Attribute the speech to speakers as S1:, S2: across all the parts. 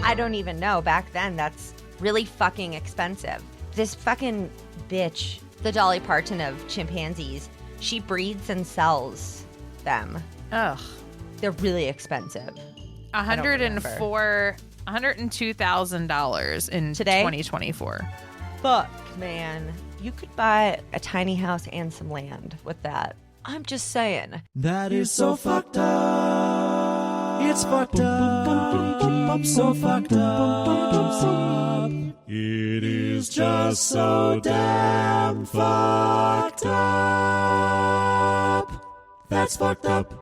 S1: I don't even know. Back then, that's really fucking expensive. This fucking bitch, the Dolly Parton of chimpanzees, she breeds and sells them.
S2: Ugh.
S1: They're really expensive.
S2: $102,000 in
S1: Today?
S2: 2024.
S1: Fuck, man. You could buy a tiny house and some land with that. I'm just saying.
S3: That is so fucked up. It's fucked up. So fucked up. It is just so damn fucked up. That's fucked up.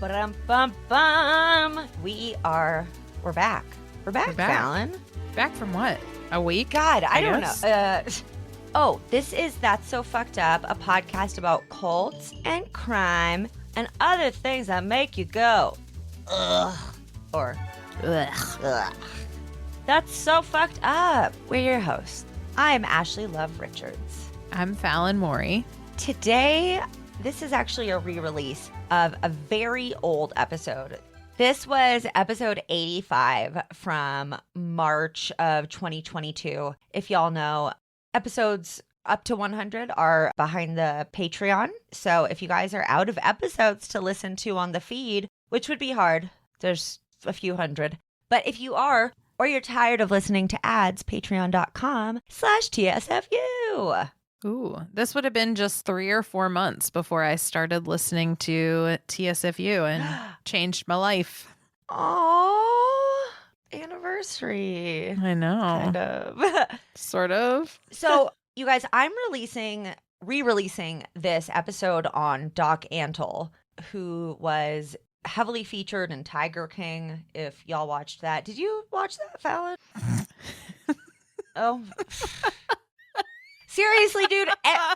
S1: Ba-dum-bum-bum. We're back. We're back, Fallon.
S2: Back from what? A week?
S1: God, I don't
S2: guess?
S1: know. This is That's So Fucked Up, a podcast about cults and crime and other things that make you go, ugh, or ugh, ugh. That's so fucked up. We're your hosts. I'm Ashley Love Richards.
S2: I'm Fallon Morey.
S1: Today, this is actually a re-release of a very old episode. This was episode 85 from March of 2022. If y'all know, episodes up to 100 are behind the Patreon. So if you guys are out of episodes to listen to on the feed, which would be hard, there's a few hundred. But if you are, or you're tired of listening to ads, patreon.com/TSFU.
S2: Ooh, this would have been just 3 or 4 months before I started listening to TSFU and changed my life.
S1: Aww, anniversary.
S2: I know.
S1: Kind of.
S2: Sort of.
S1: So, you guys, I'm re-releasing this episode on Doc-Antle, who was heavily featured in Tiger King, if y'all watched that. Did you watch that, Fallon? Oh. Seriously, dude,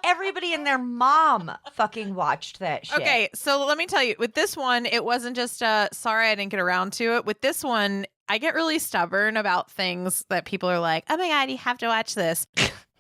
S1: everybody and their mom fucking watched that shit.
S2: Okay, so let me tell you, with this one, it wasn't just sorry I didn't get around to it. With this one, I get really stubborn about things that people are like, oh my God, you have to watch this.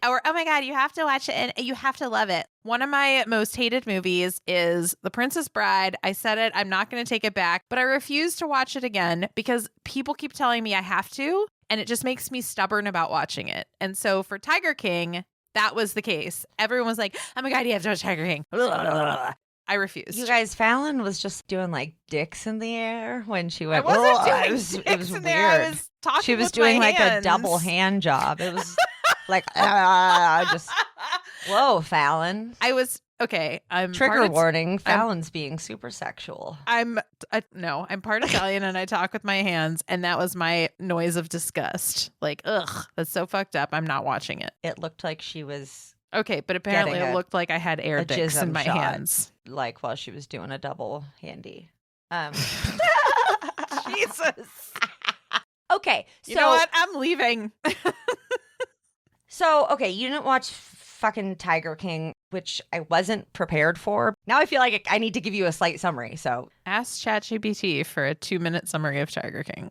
S2: Or, oh my God, you have to watch it and you have to love it. One of my most hated movies is The Princess Bride. I said it, I'm not going to take it back, but I refuse to watch it again because people keep telling me I have to, and it just makes me stubborn about watching it. And so for Tiger King, that was the case. Everyone was like, oh my God, you have to watch Tiger King. I refused.
S1: You guys, Fallon was just doing like dicks in the air when she went.
S2: I wasn't doing
S1: it was
S2: dicks in
S1: weird.
S2: there. I was talking
S1: She was
S2: with
S1: doing
S2: my
S1: like
S2: hands.
S1: a double hand job. It was like, just, whoa, Fallon.
S2: I was, okay. I'm
S1: Trigger warning, Fallon's being super sexual.
S2: I'm part Italian and I talk with my hands, and that was my noise of disgust. Like, ugh, that's so fucked up. I'm not watching it.
S1: It looked like she was
S2: Okay, but apparently it looked like I had air dicks in my hands.
S1: Like while she was doing a double handy.
S2: Jesus.
S1: Okay, so
S2: you know what? I'm leaving.
S1: So, okay, you didn't watch fucking Tiger King, which I wasn't prepared for. Now I feel like I need to give you a slight summary, so.
S2: Ask ChatGPT for a 2-minute summary of Tiger King.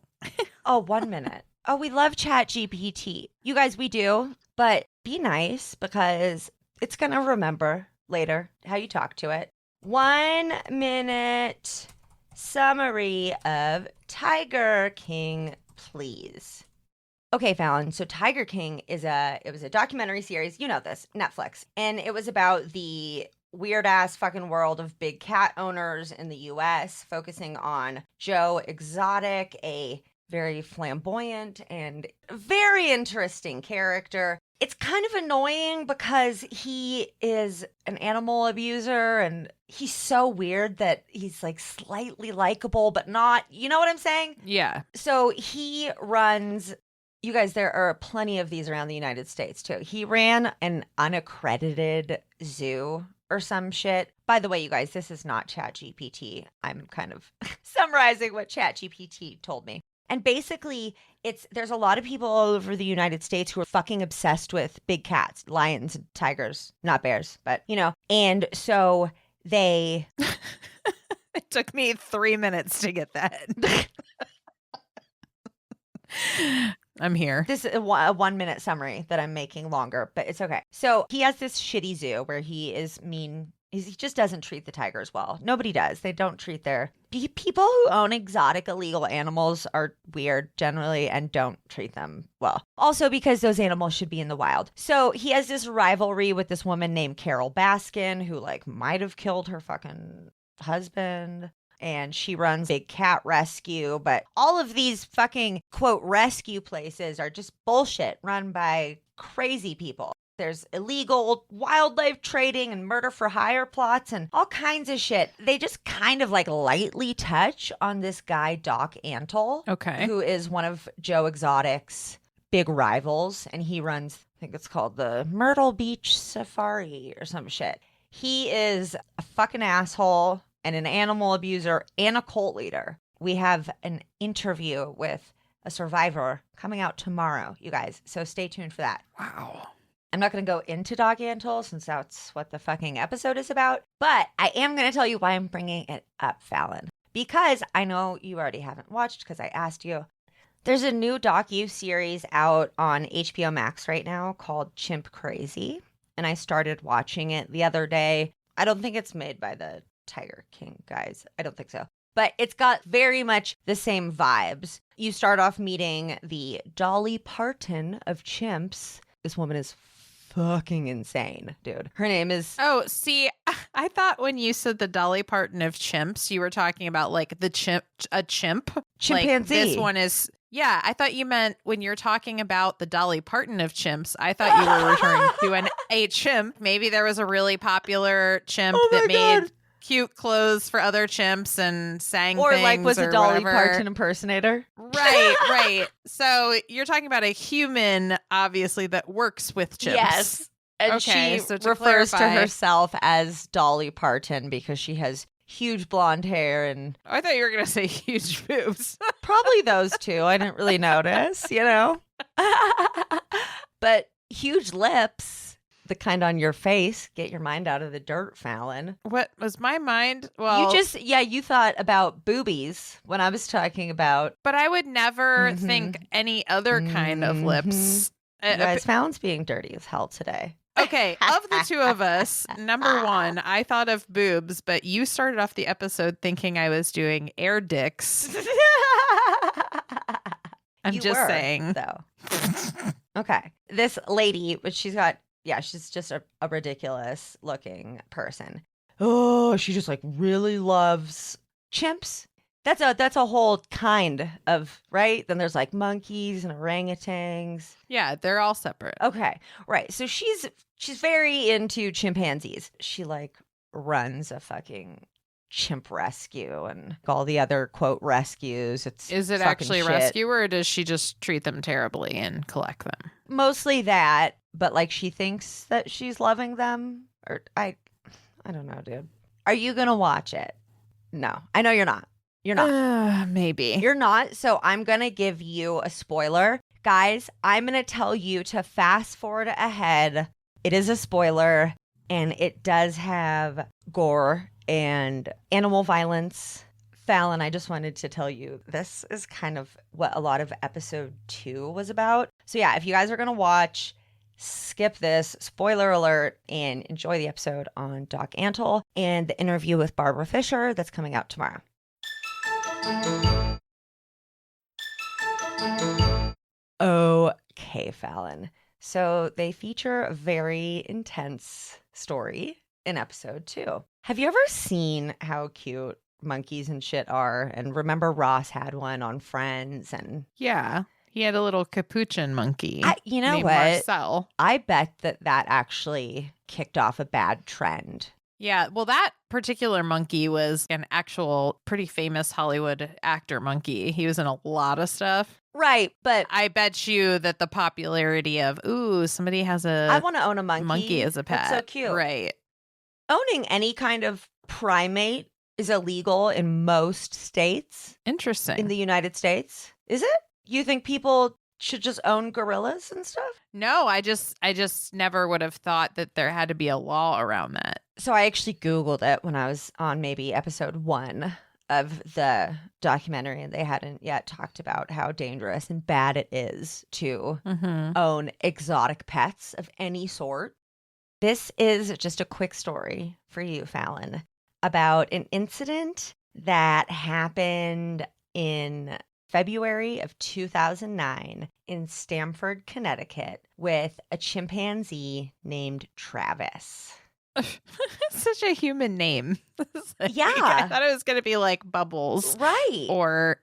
S1: Oh, 1 minute. Oh, we love ChatGPT. You guys, we do, but be nice because it's going to remember later how you talk to it. 1 minute summary of Tiger King, please. Okay, Fallon. So Tiger King was a documentary series. You know this, Netflix. And it was about the weird ass fucking world of big cat owners in the US, focusing on Joe Exotic, a very flamboyant and very interesting character. It's kind of annoying because he is an animal abuser and he's so weird that he's like slightly likable, but not, you know what I'm saying?
S2: Yeah.
S1: So he runs. You guys, there are plenty of these around the United States, too. He ran an unaccredited zoo or some shit. By the way, you guys, this is not ChatGPT. I'm kind of summarizing what ChatGPT told me. And basically, there's a lot of people all over the United States who are fucking obsessed with big cats, lions, and tigers, not bears, but, you know. And so they...
S2: It took me 3 minutes to get that. I'm here.
S1: This is a 1 minute summary that I'm making longer, but it's okay. So he has this shitty zoo where he is mean He just doesn't treat the tigers well. Nobody does. They don't treat their people who own exotic illegal animals are weird generally and don't treat them well. Also because those animals should be in the wild. So he has this rivalry with this woman named Carol Baskin who like might have killed her fucking husband. And she runs a cat rescue, but all of these fucking quote rescue places are just bullshit run by crazy people. There's illegal wildlife trading and murder for hire plots and all kinds of shit. They just kind of like lightly touch on this guy, Doc-Antle,
S2: Okay.
S1: who is one of Joe Exotic's big rivals. And he runs, I think it's called the Myrtle Beach Safari or some shit. He is a fucking asshole and an animal abuser and a cult leader. We have an interview with a survivor coming out tomorrow, you guys. So stay tuned for that.
S2: Wow.
S1: I'm not going to go into Doc-Antle since that's what the fucking episode is about, but I am going to tell you why I'm bringing it up, Fallon. Because I know you already haven't watched because I asked you. There's a new docu-series out on HBO Max right now called Chimp-Crazy, and I started watching it the other day. I don't think it's made by the Tiger King guys. I don't think so. But it's got very much the same vibes. You start off meeting the Dolly Parton of chimps. This woman is fucking insane, dude. Her name is...
S2: Oh, see, I thought when you said the Dolly Parton of chimps, you were talking about like a chimp.
S1: Chimpanzee.
S2: Like, this one is... Yeah, I thought you meant when you're talking about the Dolly Parton of chimps, I thought you were referring to a chimp. Maybe there was a really popular chimp that made cute clothes for other chimps and sang
S1: or
S2: things
S1: like was
S2: or
S1: a Dolly
S2: whatever.
S1: Parton impersonator.
S2: Right. So you're talking about a human, obviously, that works with chimps.
S1: Yes. And
S2: Okay,
S1: she
S2: so to
S1: refers to
S2: clarify-
S1: herself as Dolly Parton because she has huge blonde hair and
S2: I thought you were going to say huge boobs.
S1: probably those two. I didn't really notice, you know? But huge lips. The kind on your face. Get your mind out of the dirt, Fallon.
S2: What was my mind? Well,
S1: you thought about boobies when I was talking about.
S2: but I would never
S1: Mhm.
S2: think any other kind of lips.
S1: You guys, Fallon's being dirty as hell today.
S2: Okay, of the two of us, number one, I thought of boobs, but you started off the episode thinking I was doing air dicks. I'm
S1: You
S2: just
S1: were,
S2: saying.
S1: though. Okay. This lady, but she's just a ridiculous looking person. Oh, she just like really loves chimps. That's a whole kind of, right? Then there's like monkeys and orangutans.
S2: Yeah, they're all separate.
S1: Okay. Right. So she's very into chimpanzees. She like runs a fucking chimp rescue and all the other quote rescues.
S2: Is it
S1: fucking
S2: actually a
S1: shit.
S2: rescue or does she just treat them terribly and collect them?
S1: Mostly that, but like she thinks that she's loving them. Or I don't know, dude. Are you gonna watch it? No, I know you're not. You're not.
S2: Maybe.
S1: You're not. So I'm gonna give you a spoiler, guys. I'm gonna tell you to fast forward ahead. It is a spoiler, and it does have gore and animal violence. Fallon, I just wanted to tell you this is kind of what a lot of episode 2 was about. So yeah, if you guys are going to watch, skip this, spoiler alert, and enjoy the episode on Doc-Antle and the interview with Barbara Fisher that's coming out tomorrow. Okay, Fallon. So they feature a very intense story in episode 2. Have you ever seen how cute monkeys and shit are? And remember Ross had one on Friends and...
S2: Yeah. He had a little capuchin monkey.
S1: you know
S2: named
S1: what?
S2: Marcel.
S1: I bet that actually kicked off a bad trend.
S2: Yeah, well, that particular monkey was an actual pretty famous Hollywood actor monkey. He was in a lot of stuff.
S1: Right, but
S2: I bet you that the popularity of, ooh, somebody has
S1: I
S2: a
S1: want to own a monkey.
S2: as a pet.
S1: That's so cute.
S2: Right.
S1: Owning any kind of primate is illegal in most states
S2: Interesting.
S1: in the United States. Is it? You think people should just own gorillas and stuff?
S2: No, I just never would have thought that there had to be a law around that.
S1: So I actually Googled it when I was on maybe episode 1 of the documentary, and they hadn't yet talked about how dangerous and bad it is to
S2: Mm-hmm.
S1: own exotic pets of any sort. This is just a quick story for you, Fallon, about an incident that happened in February of 2009 in Stamford, Connecticut, with a chimpanzee named Travis.
S2: Such a human name.
S1: Yeah.
S2: I thought it was going to be like Bubbles.
S1: Right.
S2: Or,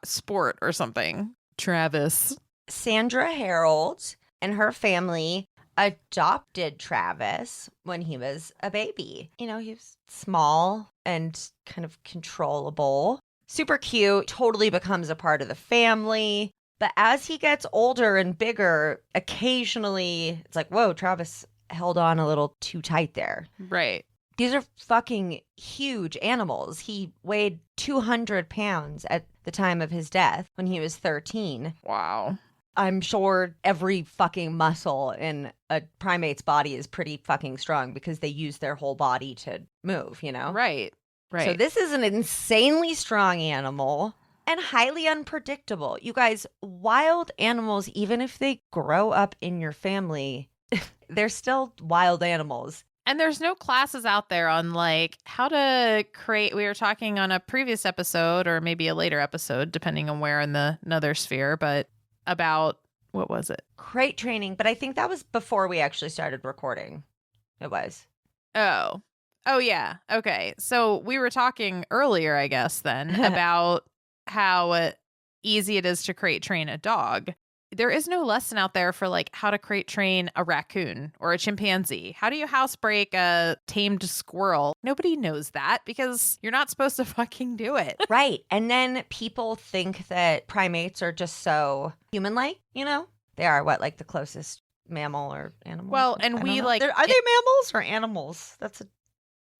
S2: sport or something. Travis.
S1: Sandra Harold and her family adopted Travis when he was a baby. He was small and kind of controllable. Super cute, totally becomes a part of the family. But as he gets older and bigger, occasionally it's like, whoa, Travis held on a little too tight there.
S2: Right.
S1: These are fucking huge animals. He weighed 200 pounds at the time of his death when he was 13.
S2: Wow.
S1: I'm sure every fucking muscle in a primate's body is pretty fucking strong because they use their whole body to move,
S2: Right.
S1: So this is an insanely strong animal and highly unpredictable. You guys, wild animals, even if they grow up in your family, they're still wild animals.
S2: And there's no classes out there on like how to create. We were talking on a previous episode or maybe a later episode, depending on where in the nether sphere, but about, what was it?
S1: Crate training. But I think that was before we actually started recording. It was.
S2: Oh, yeah. Okay. So we were talking earlier, I guess, then about how easy it is to crate train a dog. There is no lesson out there for like how to crate train a raccoon or a chimpanzee. How do you housebreak a tamed squirrel? Nobody knows that because you're not supposed to fucking do it.
S1: Right. And then people think that primates are just so human-like, They are like the closest mammal or animal.
S2: Well, and we like...
S1: Are they mammals or animals?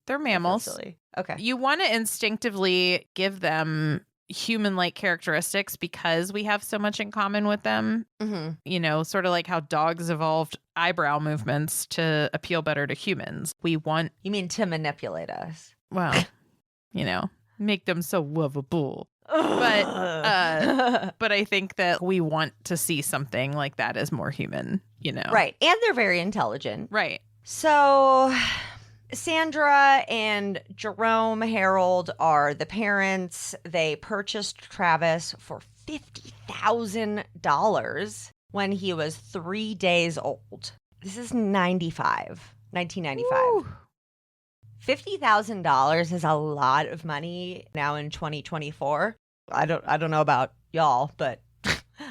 S2: They're mammals.
S1: Silly. Okay.
S2: You want to instinctively give them human-like characteristics because we have so much in common with them.
S1: Mm-hmm.
S2: Sort of like how dogs evolved eyebrow movements to appeal better to humans. We want...
S1: You mean to manipulate us?
S2: Well, make them so lovable. But I think that we want to see something like that as more human,
S1: Right. And they're very intelligent.
S2: Right.
S1: So Sandra and Jerome Harold are the parents. They purchased Travis for $50,000 when he was 3 days old. This is 1995.
S2: Woo.
S1: $50,000 is a lot of money now in 2024. I don't know about y'all, but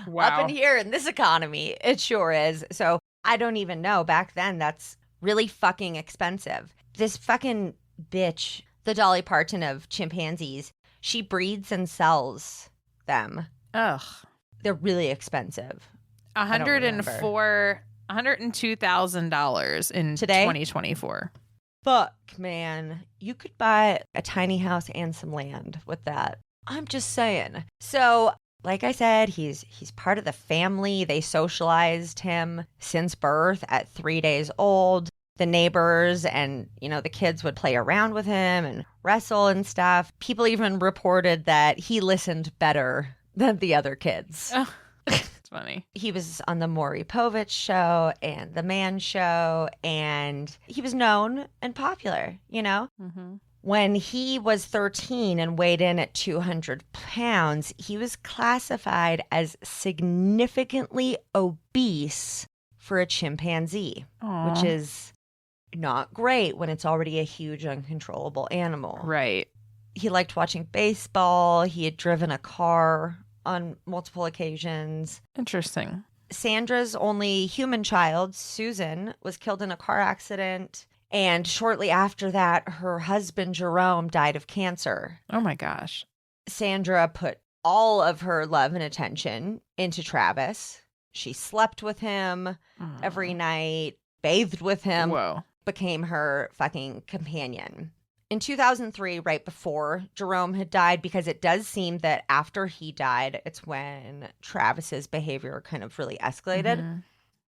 S2: Wow.
S1: up in here in this economy, it sure is. So I don't even know. Back then, that's really fucking expensive. This fucking bitch, the Dolly Parton of chimpanzees, she breeds and sells them.
S2: Ugh.
S1: They're really expensive.
S2: $102,000 in
S1: Today?
S2: 2024.
S1: Fuck, man. You could buy a tiny house and some land with that. I'm just saying. So, like I said, he's part of the family. They socialized him since birth at 3 days old. The neighbors and, the kids would play around with him and wrestle and stuff. People even reported that he listened better than the other kids.
S2: Oh, it's funny.
S1: He was on the Maury Povich show and the Man Show, and he was known and popular,
S2: Mm-hmm.
S1: When he was 13 and weighed in at 200 pounds, he was classified as significantly obese for a chimpanzee,
S2: Aww.
S1: which is not great when it's already a huge, uncontrollable animal.
S2: Right.
S1: He liked watching baseball. He had driven a car on multiple occasions.
S2: Interesting.
S1: Sandra's only human child, Susan, was killed in a car accident. And shortly after that, her husband, Jerome, died of cancer.
S2: Oh, my gosh.
S1: Sandra put all of her love and attention into Travis. She slept with him every night, bathed with him,
S2: Whoa.
S1: became her fucking companion. In 2003, right before Jerome had died, because it does seem that after he died, it's when Travis's behavior kind of really escalated.
S2: Mm-hmm.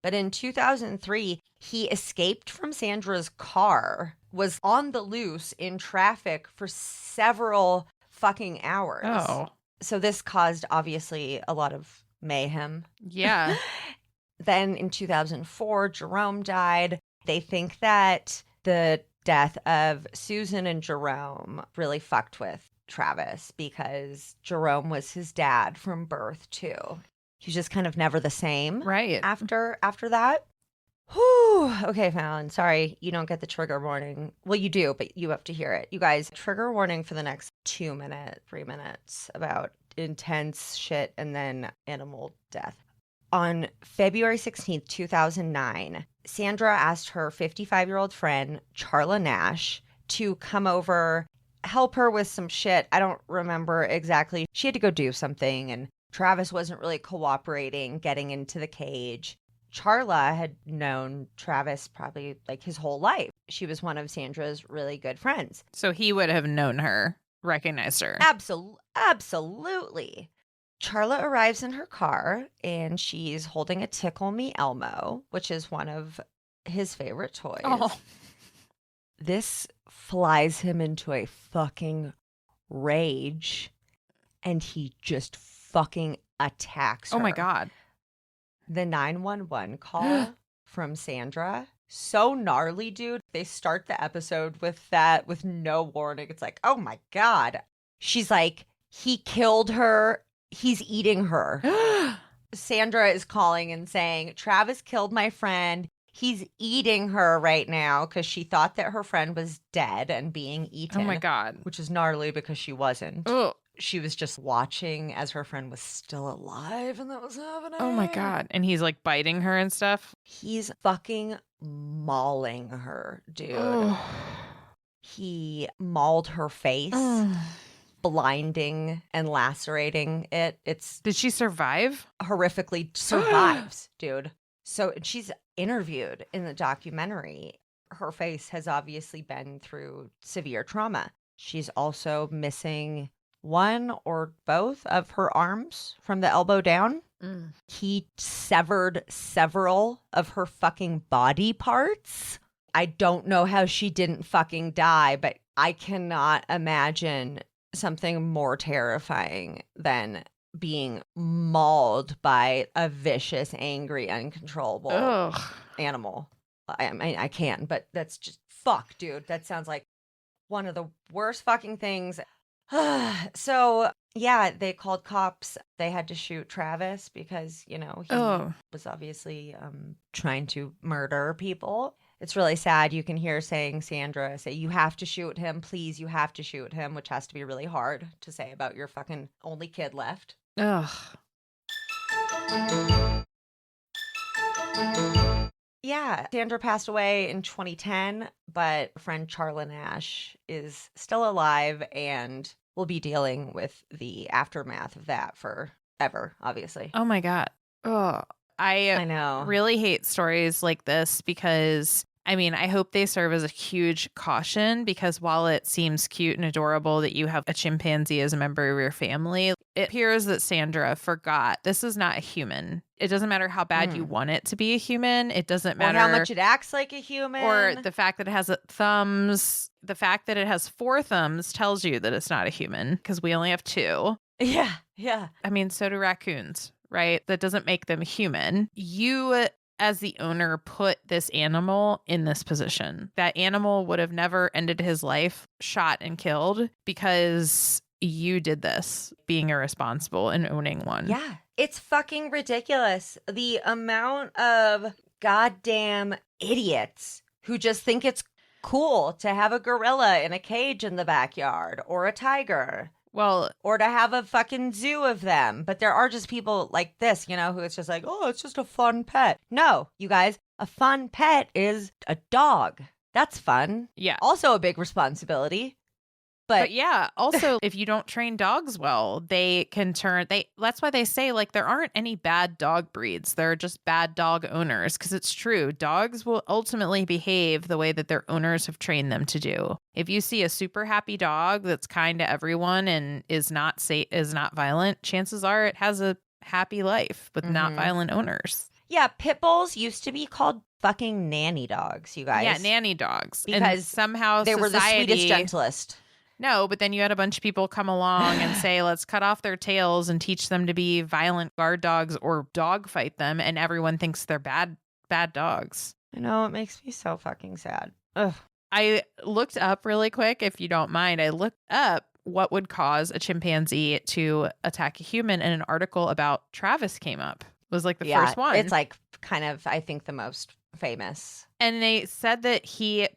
S1: But in 2003, he escaped from Sandra's car, was on the loose in traffic for several fucking hours.
S2: Oh.
S1: So this caused, obviously, a lot of mayhem.
S2: Yeah.
S1: Then in 2004, Jerome died. They think that the death of Susan and Jerome really fucked with Travis because Jerome was his dad from birth too. He's just kind of never the same
S2: Right.
S1: after that. Whew. Okay, Fallon. Sorry, you don't get the trigger warning. Well, you do, but you have to hear it. You guys, trigger warning for the next 3 minutes about intense shit and then animal death. On February 16th, 2009, Sandra asked her 55-year-old friend, Charla Nash, to come over, help her with some shit. I don't remember exactly. She had to go do something, and Travis wasn't really cooperating, getting into the cage. Charla had known Travis probably like his whole life. She was one of Sandra's really good friends.
S2: So he would have known her, recognized her.
S1: Absolutely. Charla arrives in her car and she's holding a Tickle Me Elmo, which is one of his favorite toys.
S2: Oh.
S1: This flies him into a fucking rage and he just fucking attacks her.
S2: Oh my God.
S1: The 911 call from Sandra, so gnarly, dude. They start the episode with that with no warning. It's like, oh my God. She's like, he killed her. He's eating her. Sandra is calling and saying, Travis killed my friend. He's eating her right now because she thought that her friend was dead and being eaten.
S2: Oh my God.
S1: Which is gnarly because she wasn't.
S2: Oh.
S1: She was just watching as her friend was still alive and that was happening.
S2: Oh my God. And he's like biting her and stuff.
S1: He's fucking mauling her, dude.
S2: Oh.
S1: He mauled her face, blinding and lacerating it. It's
S2: Did she survive?
S1: horrifically survives, dude. So she's interviewed in the documentary. Her face has obviously been through severe trauma. She's also missing one or both of her arms from the elbow down. He severed several of her fucking body parts. I don't know how she didn't fucking die, but I cannot imagine something more terrifying than being mauled by a vicious, angry, uncontrollable animal. I mean, I can, but that's just fuck, dude. That sounds like one of the worst fucking things. So, yeah, they called cops. They had to shoot Travis because, you know, he was obviously trying to murder people. It's really sad. You can hear Sandra say, you have to shoot him. Please, you have to shoot him, which has to be really hard to say about your fucking only kid left.
S2: Ugh.
S1: Yeah, Sandra passed away in 2010, but friend Charla Nash is still alive and will be dealing with the aftermath of that forever, obviously.
S2: Oh my God. Oh, I
S1: know.
S2: Really hate stories like this because, I mean, I hope they serve as a huge caution because while it seems cute and adorable that you have a chimpanzee as a member of your family, it appears that Sandra forgot this is not a human. It doesn't matter how bad you want it to be a human. It doesn't matter
S1: or how much it acts like a human.
S2: Or the fact that it has thumbs. The fact that it has 4 thumbs tells you that it's not a human because we only have 2.
S1: Yeah, yeah.
S2: I mean, so do raccoons, right? That doesn't make them human. You, as the owner, put this animal in this position. That animal would have never ended his life shot and killed because you did this, being irresponsible and owning one.
S1: Yeah. It's fucking ridiculous. The amount of goddamn idiots who just think it's cool to have a gorilla in a cage in the backyard or a tiger.
S2: Well,
S1: or to have a fucking zoo of them. But there are just people like this, you know, who it's just like, oh, it's just a fun pet. No, you guys, a fun pet is a dog. That's fun.
S2: Yeah.
S1: Also a big responsibility.
S2: But yeah, also, if you don't train dogs well, they can that's why they say, like, there aren't any bad dog breeds. There are just bad dog owners, because it's true. Dogs will ultimately behave the way that their owners have trained them to do. If you see a super happy dog that's kind to everyone and is not violent, chances are it has a happy life with not violent owners.
S1: Yeah, pit bulls used to be called fucking nanny dogs, you guys.
S2: Yeah, nanny dogs.
S1: Because
S2: and somehow
S1: they were the sweetest, gentlest.
S2: No, but then you had a bunch of people come along and say, let's cut off their tails and teach them to be violent guard dogs or dog fight them. And everyone thinks they're bad dogs.
S1: I know, it makes me so fucking sad. Ugh.
S2: I looked up really quick, if you don't mind. I looked up what would cause a chimpanzee to attack a human, and an article about Travis came up. It was like the first one.
S1: It's like kind of, I think, the most famous.
S2: And they said that he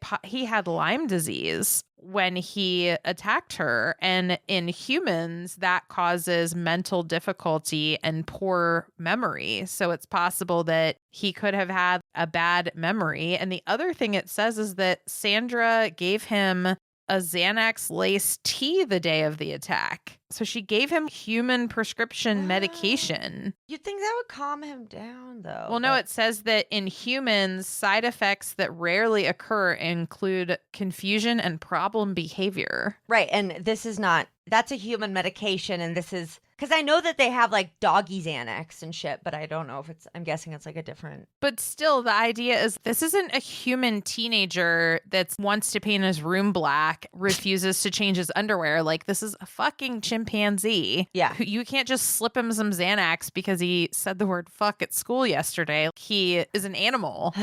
S2: had Lyme disease when he attacked her. And in humans, that causes mental difficulty and poor memory. So it's possible that he could have had a bad memory. And the other thing it says is that Sandra gave him a Xanax laced tea the day of the attack. So she gave him human prescription medication.
S1: You'd think that would calm him down, though.
S2: Well, no, it says that in humans, side effects that rarely occur include confusion and problem behavior.
S1: Right. And this is not, that's a human medication. And this is, because I know that they have like doggy Xanax and shit, but I don't know if it's, I'm guessing it's like a different.
S2: But still, the idea is this isn't a human teenager that wants to paint his room black, refuses to change his underwear. Like, this is a fucking chimpanzee.
S1: Yeah.
S2: You can't just slip him some Xanax because he said the word fuck at school yesterday. He is an animal.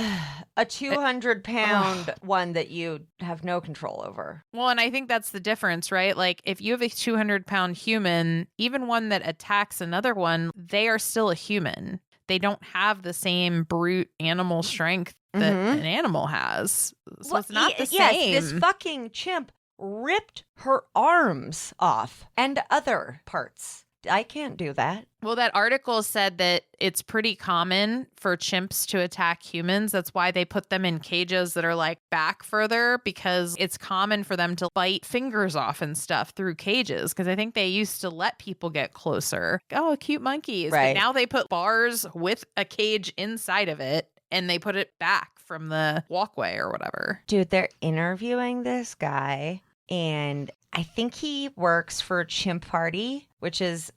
S1: A 200-pound one that you have no control over.
S2: Well, and I think that's the difference, right? Like, if you have a 200-pound human, even one that attacks another one, they are still a human. They don't have the same brute animal strength that an animal has. So
S1: Well,
S2: it's not the
S1: yes,
S2: same.
S1: this fucking chimp ripped her arms off and other parts. I can't do that.
S2: Well, that article said that it's pretty common for chimps to attack humans. That's why they put them in cages that are like back further, because it's common for them to bite fingers off and stuff through cages. Because I think they used to let people get closer. Oh, cute monkeys.
S1: Right.
S2: But now they put bars with a cage inside of it and they put it back from the walkway or whatever.
S1: Dude, they're interviewing this guy, and I think he works for Chimp Party, which is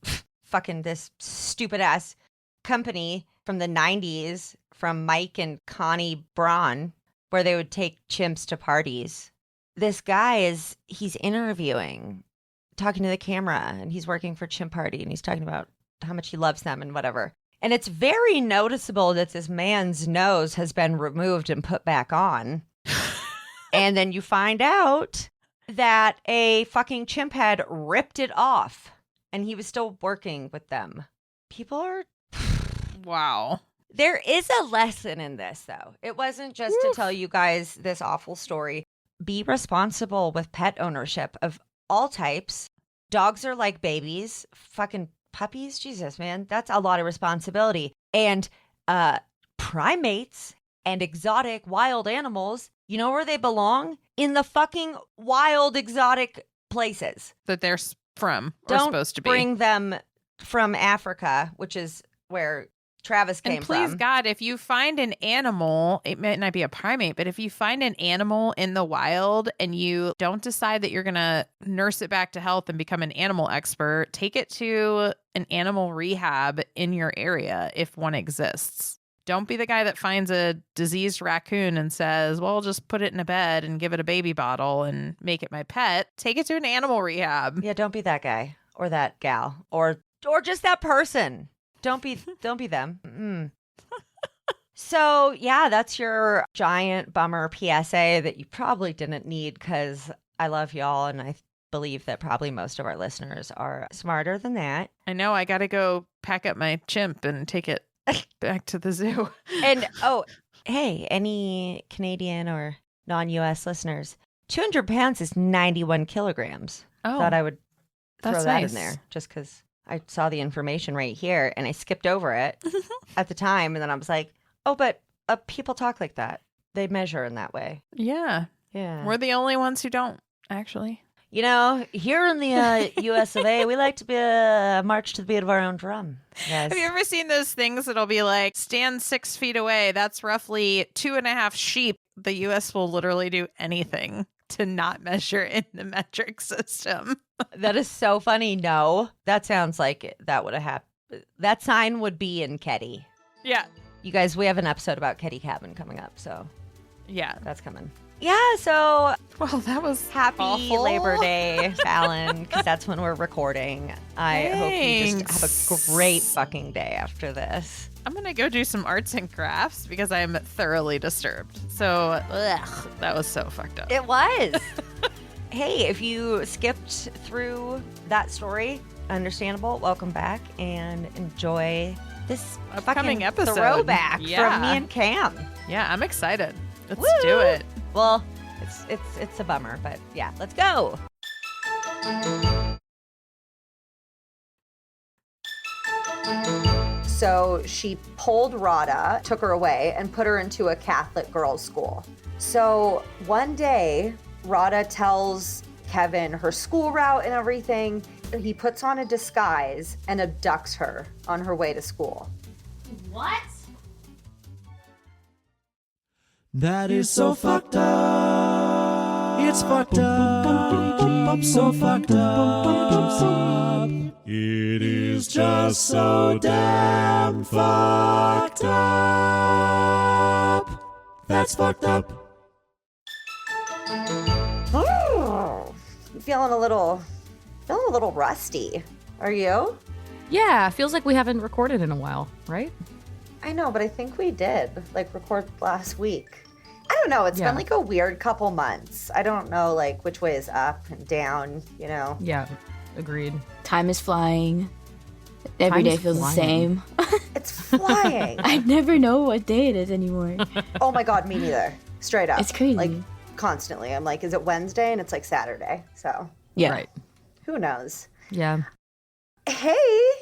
S1: fucking this stupid ass company from the 90s from Mike and Connie Braun, where they would take chimps to parties. This guy he's interviewing, talking to the camera, and he's working for Chimp Party, and he's talking about how much he loves them and whatever. And it's very noticeable that this man's nose has been removed and put back on. And then you find out that a fucking chimp had ripped it off and he was still working with them. People are...
S2: Wow.
S1: There is a lesson in this, though. It wasn't just to tell you guys this awful story. Be responsible with pet ownership of all types. Dogs are like babies. Fucking puppies? Jesus, man. That's a lot of responsibility. And primates and exotic wild animals, you know where they belong? In the fucking wild exotic places.
S2: That they're from or
S1: Don't
S2: supposed to be.
S1: bring them from Africa, which is where Travis came
S2: And please,
S1: from.
S2: God, if you find an animal, it might not be a primate, but if you find an animal in the wild and you don't decide that you're going to nurse it back to health and become an animal expert, take it to an animal rehab in your area if one exists. Don't be the guy that finds a diseased raccoon and says, well, just put it in a bed and give it a baby bottle and make it my pet. Take it to an animal rehab.
S1: Yeah, don't be that guy or that gal or just that person. Don't be them. Mm-mm. So, yeah, that's your giant bummer PSA that you probably didn't need, because I love y'all and I believe that probably most of our listeners are smarter than that.
S2: I know. I got to go pack up my chimp and take it back to the zoo.
S1: And, oh, hey, any Canadian or non-U.S. listeners, 200 pounds is 91 kilograms.
S2: Oh,
S1: Thought I would throw
S2: that's
S1: that
S2: nice.
S1: in there just because I saw the information right here and I skipped over it at the time. And then I was like, oh, but people talk like that. They measure in that way.
S2: Yeah.
S1: Yeah.
S2: We're the only ones who don't, actually.
S1: You know, here in the U.S. of A., we like to be march to the beat of our own drum. Yes.
S2: Have you ever seen those things that'll be like, stand 6 feet away? That's roughly 2.5 sheep. The U.S. will literally do anything to not measure in the metric system.
S1: That is so funny. No, that sounds like that would have happened. That sign would be in Ketty.
S2: Yeah.
S1: You guys, we have an episode about Ketty Cabin coming up, so
S2: Yeah.
S1: that's coming. Yeah, so
S2: Well, that was
S1: happy
S2: awful.
S1: Labor Day, Fallon, because that's when we're recording. I hope you just have a great fucking day after this.
S2: I'm going to go do some arts and crafts because I'm thoroughly disturbed. So, that was so fucked up.
S1: It was. Hey, if you skipped through that story, understandable. Welcome back and enjoy this
S2: Upcoming
S1: fucking
S2: episode.
S1: throwback from
S2: Yeah.
S1: me and Cam.
S2: Yeah, I'm excited. Let's
S1: Woo!
S2: do it.
S1: Well, it's a bummer, but yeah, let's go. So she pulled Radha, took her away, and put her into a Catholic girls' school. So one day, Radha tells Kevin her school route and everything. He puts on a disguise and abducts her on her way to school.
S4: What?
S3: That is so fucked up. It's fucked up. So fucked up. It is just so damn fucked up. That's fucked up.
S1: Oh, I'm feeling a little rusty. Are you?
S4: Yeah, feels like we haven't recorded in a while, right?
S1: I know, but I think we did record last week. I don't know. It's been like a weird couple months. I don't know which way is up and down, you know?
S4: Yeah, agreed.
S5: Time is flying. Every day feels the same.
S1: It's flying.
S5: I never know what day it is anymore.
S1: Oh my God, me neither. Straight up.
S5: It's crazy.
S1: Constantly. I'm like, is it Wednesday? And it's Saturday. So
S5: Yeah.
S4: Right.
S1: who knows?
S4: Yeah.
S1: Hey,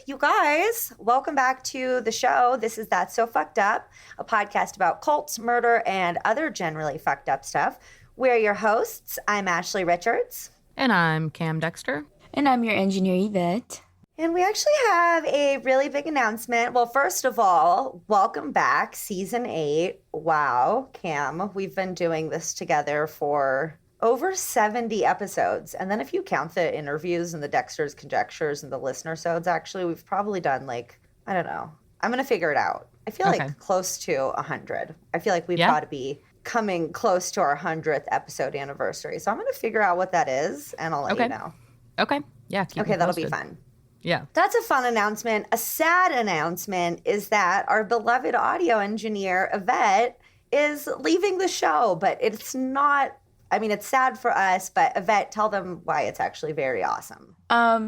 S1: you guys, welcome back to the show. This is That's So Fucked Up, a podcast about cults, murder, and other generally fucked up stuff. We're your hosts. I'm Ashley Richards.
S4: And I'm Cam Dexter.
S5: And I'm your engineer, Yvette.
S1: And we actually have a really big announcement. Well, first of all, welcome back, season 8. Wow, Cam, we've been doing this together for over 70 episodes. And then if you count the interviews and the Dexter's Conjectures and the listener-sodes, actually, we've probably done I don't know. I'm going to figure it out. I feel close to 100. I feel like we've got to be coming close to our 100th episode anniversary. So I'm going to figure out what that is, and I'll let you know.
S4: Okay. Yeah.
S1: Okay, that'll be fun.
S4: Yeah.
S1: That's a fun announcement. A sad announcement is that our beloved audio engineer, Yvette, is leaving the show, but it's not... it's sad for us, but Yvette, tell them why it's actually very awesome.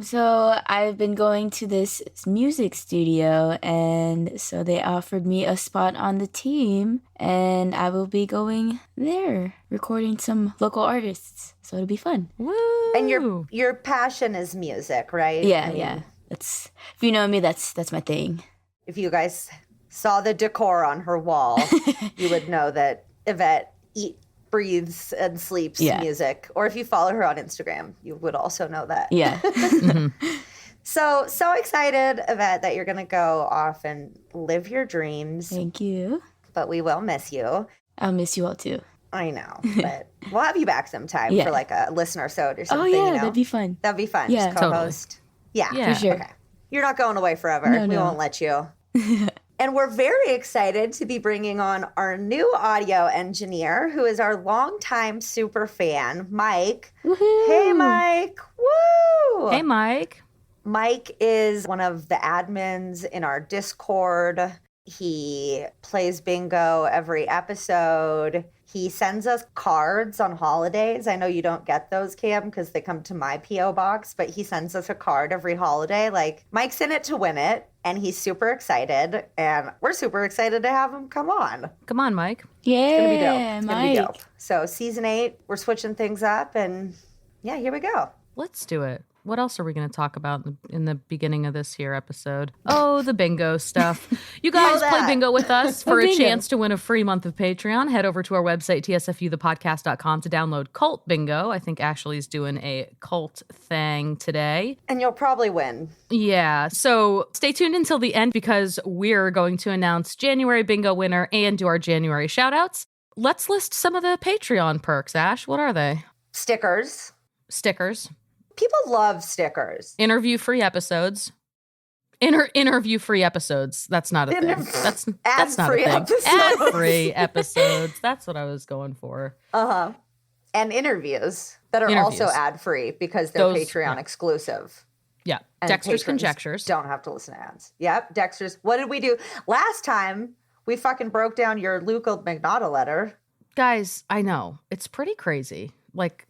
S5: So I've been going to this music studio, and so they offered me a spot on the team, and I will be going there, recording some local artists. So it'll be fun.
S4: Woo!
S1: And your passion is music, right?
S5: Yeah, yeah. That's, if you know me, that's my thing.
S1: If you guys saw the decor on her wall, you would know that Yvette breathes and sleeps music. Or if you follow her on Instagram, you would also know that.
S5: Yeah.
S1: So excited, Yvette, that you're going to go off and live your dreams.
S5: Thank you.
S1: But we will miss you.
S5: I'll miss you all too.
S1: I know, but we'll have you back sometime for a listener-sode or something.
S5: Oh yeah,
S1: you know?
S5: that'd be fun.
S1: That'd be fun.
S5: Yeah,
S1: just co-host.
S4: Totally.
S1: Yeah,
S5: for sure.
S1: Okay. You're not going away forever.
S5: No,
S1: we won't let you. And we're very excited to be bringing on our new audio engineer, who is our longtime super fan, Mike.
S5: Woohoo!
S1: Hey, Mike. Woo!
S4: Hey, Mike.
S1: Mike is one of the admins in our Discord. He plays bingo every episode. He sends us cards on holidays. I know you don't get those, Cam, because they come to my P.O. box, but he sends us a card every holiday. Mike's in it to win it, and he's super excited, and we're super excited to have him come on.
S4: Come on, Mike.
S5: Yeah,
S1: It's going to be dope. It's going to be
S5: Mike.
S1: dope. So season 8, we're switching things up, and yeah, here we go.
S4: Let's do it. What else are we going to talk about in the beginning of this here episode? Oh, the bingo stuff. You guys play bingo with us for a
S5: bingo.
S4: chance to win a free month of Patreon. Head over to our website, tsfuthepodcast.com, to download Cult Bingo. I think Ashley's doing a cult thing today.
S1: And you'll probably win.
S4: Yeah, so stay tuned until the end because we're going to announce January bingo winner and do our January shout-outs. Let's list some of the Patreon perks, Ash. What are they?
S1: Stickers.
S4: Stickers.
S1: People love stickers.
S4: Interview-free episodes. Interview-free episodes. That's not a thing. That's not a
S6: Ad-free
S4: thing.
S6: episodes.
S4: Ad-free episodes. That's what I was going for.
S6: Uh-huh. And interviews that are also ad-free because they're Patreon exclusive.
S4: Yeah.
S6: And
S4: Dexter's
S6: patrons
S4: Conjectures.
S6: don't have to listen to ads. Yep. Dexter's. What did we do? Last time, we fucking broke down your Luca Magnotta letter.
S4: Guys, I know. It's pretty crazy. Like,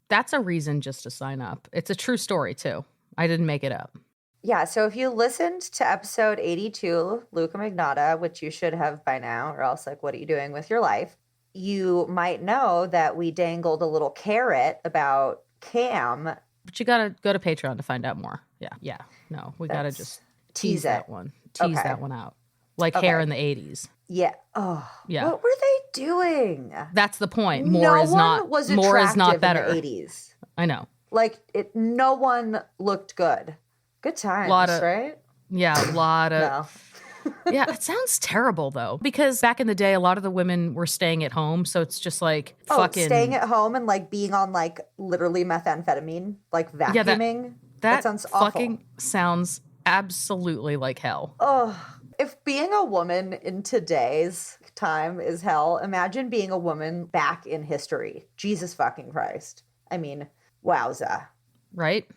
S4: that's a reason just to sign up. It's a true story, too. I didn't make it up.
S6: Yeah, so if you listened to episode 82, Luca Magnotta, which you should have by now, or else, like, what are you doing with your life? You might know that we dangled a little carrot about Cam.
S4: But you got to go to Patreon to find out more. Yeah. No, we got to just tease that one. Tease that one out. Like hair in the 80s.
S6: Yeah. Oh.
S4: Yeah.
S6: What were they doing?
S4: That's the point. More is not better.
S6: In the 80s.
S4: I know.
S6: Like, no one looked good. Good times, right?
S4: Yeah, a lot of...
S6: No.
S4: Yeah, it sounds terrible, though. Because back in the day, a lot of the women were staying at home. So it's just like fucking...
S6: staying at home and, like, being on, like, literally methamphetamine. Like, vacuuming.
S4: That
S6: sounds awful.
S4: Fucking sounds absolutely like hell.
S6: Oh, if being a woman in today's time is hell, imagine being a woman back in history. Jesus fucking Christ. I mean, wowza.
S4: Right?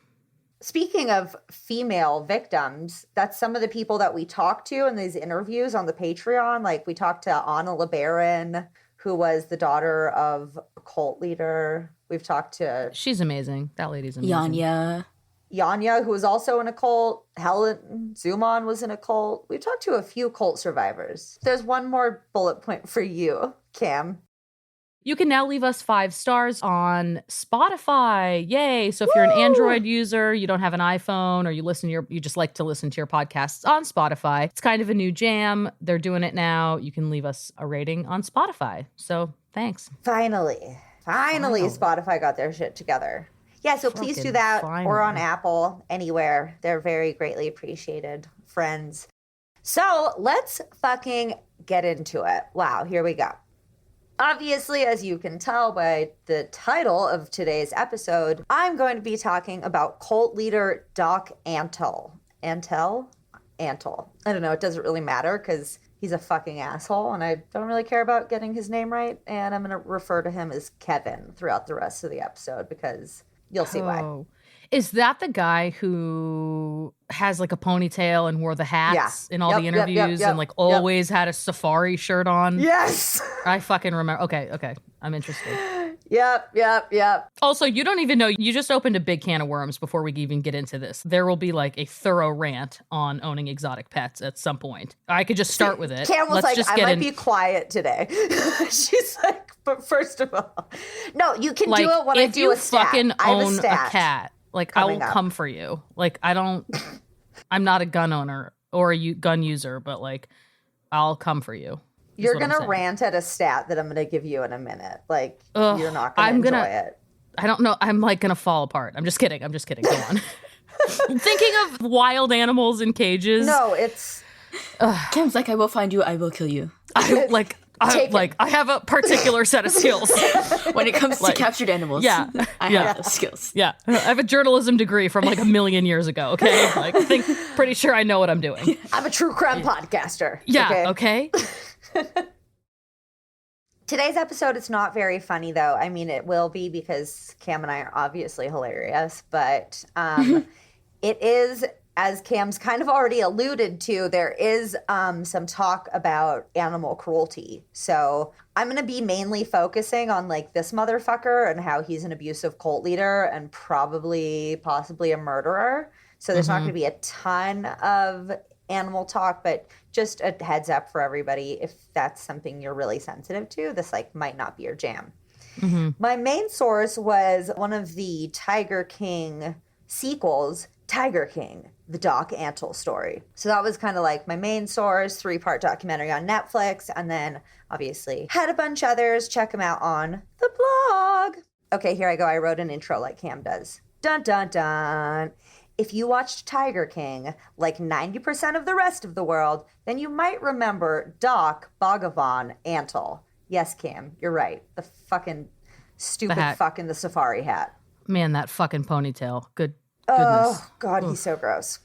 S6: Speaking of female victims, that's some of the people that we talked to in these interviews on the Patreon. Like, we talked to Anna LeBaron, who was the daughter of a cult leader. We've talked to...
S4: She's amazing. That lady's amazing.
S6: Yanya, who was also in a cult. Helen Zuman was in a cult. We've talked to a few cult survivors. There's one more bullet point for you, Cam.
S4: You can now leave us 5 stars on Spotify. Yay. So if you're an Android user, you don't have an iPhone, or you just like to listen to your podcasts on Spotify, it's kind of a new jam. They're doing it now. You can leave us a rating on Spotify. So thanks.
S6: Finally, Spotify got their shit together. Yeah, so please do that. Or on Apple, anywhere. They're very greatly appreciated, friends. So let's fucking get into it. Wow, here we go. Obviously, as you can tell by the title of today's episode, I'm going to be talking about cult leader Doc-antle. Antle? I don't know. It doesn't really matter because he's a fucking asshole and I don't really care about getting his name right. And I'm going to refer to him as Kevin throughout the rest of the episode because you'll see why.
S4: Is that the guy who has like a ponytail and wore the hats in all the interviews and like always had a safari shirt on?
S6: Yes.
S4: I fucking remember. Okay. I'm interested.
S6: Yep.
S4: Also, you don't even know. You just opened a big can of worms before we even get into this. There will be like a thorough rant on owning exotic pets at some point. I could just start with it.
S6: Cam was I might be quiet today. She's like, but first of all, no, you can do it when I do a stat.
S4: If you fucking own a cat, like I will come for you. Like I'm not a gun owner or a gun user, but like I'll come for you.
S6: You're going to rant at a stat that I'm going to give you in a minute. Like, you're not going to enjoy it.
S4: I don't know. I'm like going to fall apart. I'm just kidding. Go on. Thinking of wild animals in cages.
S6: No, it's...
S5: Cam's like, I will find you. I will kill you.
S4: I have a particular set of skills.
S5: When it comes to captured animals.
S4: Yeah.
S5: I have those skills.
S4: Yeah. I have a journalism degree from like a million years ago. Okay. Like, pretty sure I know what I'm doing.
S6: I'm a true crime podcaster.
S4: Yeah. Okay.
S6: Today's episode is not very funny, though. I mean, it will be because Cam and I are obviously hilarious, but it is, as Cam's kind of already alluded to, there is some talk about animal cruelty. So I'm going to be mainly focusing on like this motherfucker and how he's an abusive cult leader and possibly a murderer. So there's not going to be a ton of animal talk, but just a heads up for everybody, if that's something you're really sensitive to, this like might not be your jam. My main source was one of the Tiger King sequels, Tiger King, the doc-antle story. So that was kind of like my main source, 3-part documentary on Netflix, and then obviously had a bunch others. Check them out on the blog. Okay, here I go. I wrote an intro like Cam does. Dun dun dun. If you watched Tiger King like 90% of the rest of the world, then you might remember Doc Bhagavan Antle. Yes, Cam, you're right. The fucking stupid fucking the safari hat.
S4: Man, that fucking ponytail. Goodness.
S6: Oh, God, he's so gross.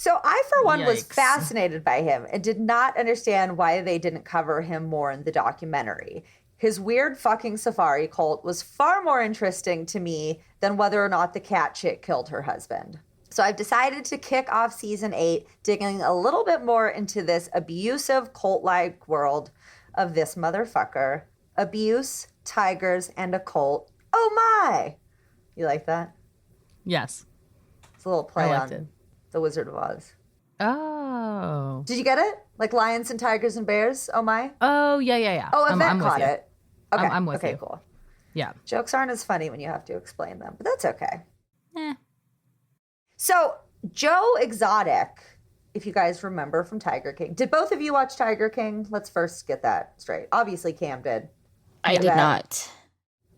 S6: So I, for one, was
S4: Yikes.
S6: fascinated by him and did not understand why they didn't cover him more in the documentary. His weird fucking safari cult was far more interesting to me than whether or not the cat chick killed her husband. So I've decided to kick off season 8, digging a little bit more into this abusive cult-like world of this motherfucker. Abuse, tigers, and a cult. Oh my! You like that?
S4: Yes.
S6: It's a little play
S4: I liked
S6: on
S4: it.
S6: The Wizard of Oz.
S4: Oh.
S6: Did you get it? Like lions and tigers and bears? Oh my!
S4: Oh, yeah.
S6: Oh,
S4: I'm
S6: Yvette
S4: with
S6: caught
S4: you.
S6: it. Okay,
S4: I'm with
S6: okay,
S4: you.
S6: cool.
S4: Yeah.
S6: Jokes aren't as funny when you have to explain them, but that's okay.
S4: Eh.
S6: So, Joe Exotic, if you guys remember from Tiger King. Did both of you watch Tiger King? Let's first get that straight. Obviously, Cam did.
S5: I did
S6: Yvette?
S5: not.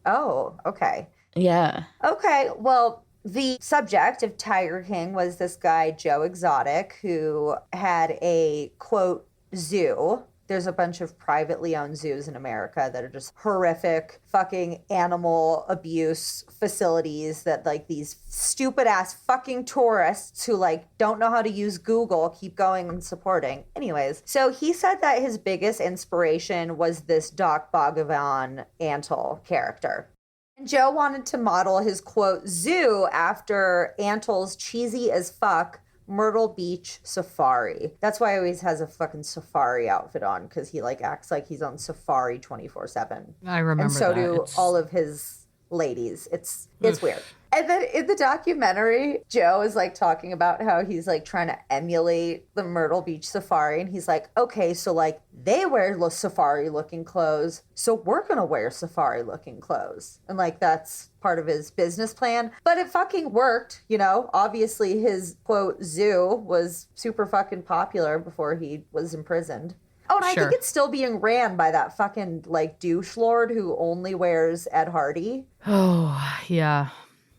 S6: Oh, okay.
S5: Yeah.
S6: Okay, well, the subject of Tiger King was this guy, Joe Exotic, who had a, quote, zoo. There's a bunch of privately owned zoos in America that are just horrific fucking animal abuse facilities that like these stupid ass fucking tourists who like don't know how to use Google keep going and supporting. Anyways, so he said that his biggest inspiration was this doc-antle-podcast character. And Joe wanted to model his quote zoo after Antle's cheesy as fuck Myrtle Beach Safari. That's why he always has a fucking safari outfit on, because he like acts like he's on safari 24/7.
S4: I remember
S6: And so
S4: that.
S6: do
S4: It's-
S6: all of his ladies. It's weird. And then in the documentary, Joe is like talking about how he's like trying to emulate the Myrtle Beach Safari. And he's like, okay, so like they wear safari looking clothes. So we're going to wear safari looking clothes. And like that's part of his business plan. But it fucking worked. You know, obviously his quote zoo was super fucking popular before he was imprisoned. Oh, and I
S4: Sure.
S6: think it's still being ran by that fucking like douche lord who only wears Ed Hardy.
S4: Oh, yeah.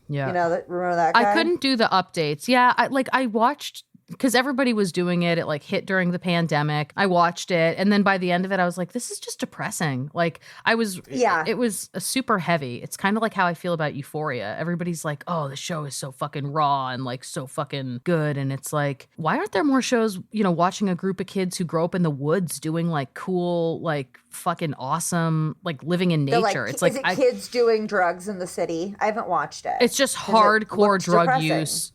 S4: Yeah.
S6: You know, remember that guy?
S4: I couldn't do the updates. Yeah, I watched because everybody was doing it. It like hit during the pandemic. I watched it, and then by the end of it, I was like, "This is just depressing." Like it was super heavy. It's kind of like how I feel about Euphoria. Everybody's like, "Oh, the show is so fucking raw and like so fucking good," and it's like, why aren't there more shows? You know, watching a group of kids who grow up in the woods doing like cool, like fucking awesome, like living in
S6: They're
S4: nature.
S6: Like,
S4: it's like
S6: is it kids doing drugs in the city? I haven't watched it.
S4: It's just
S6: 'Cause it
S4: hardcore
S6: looks
S4: drug
S6: depressing.
S4: use,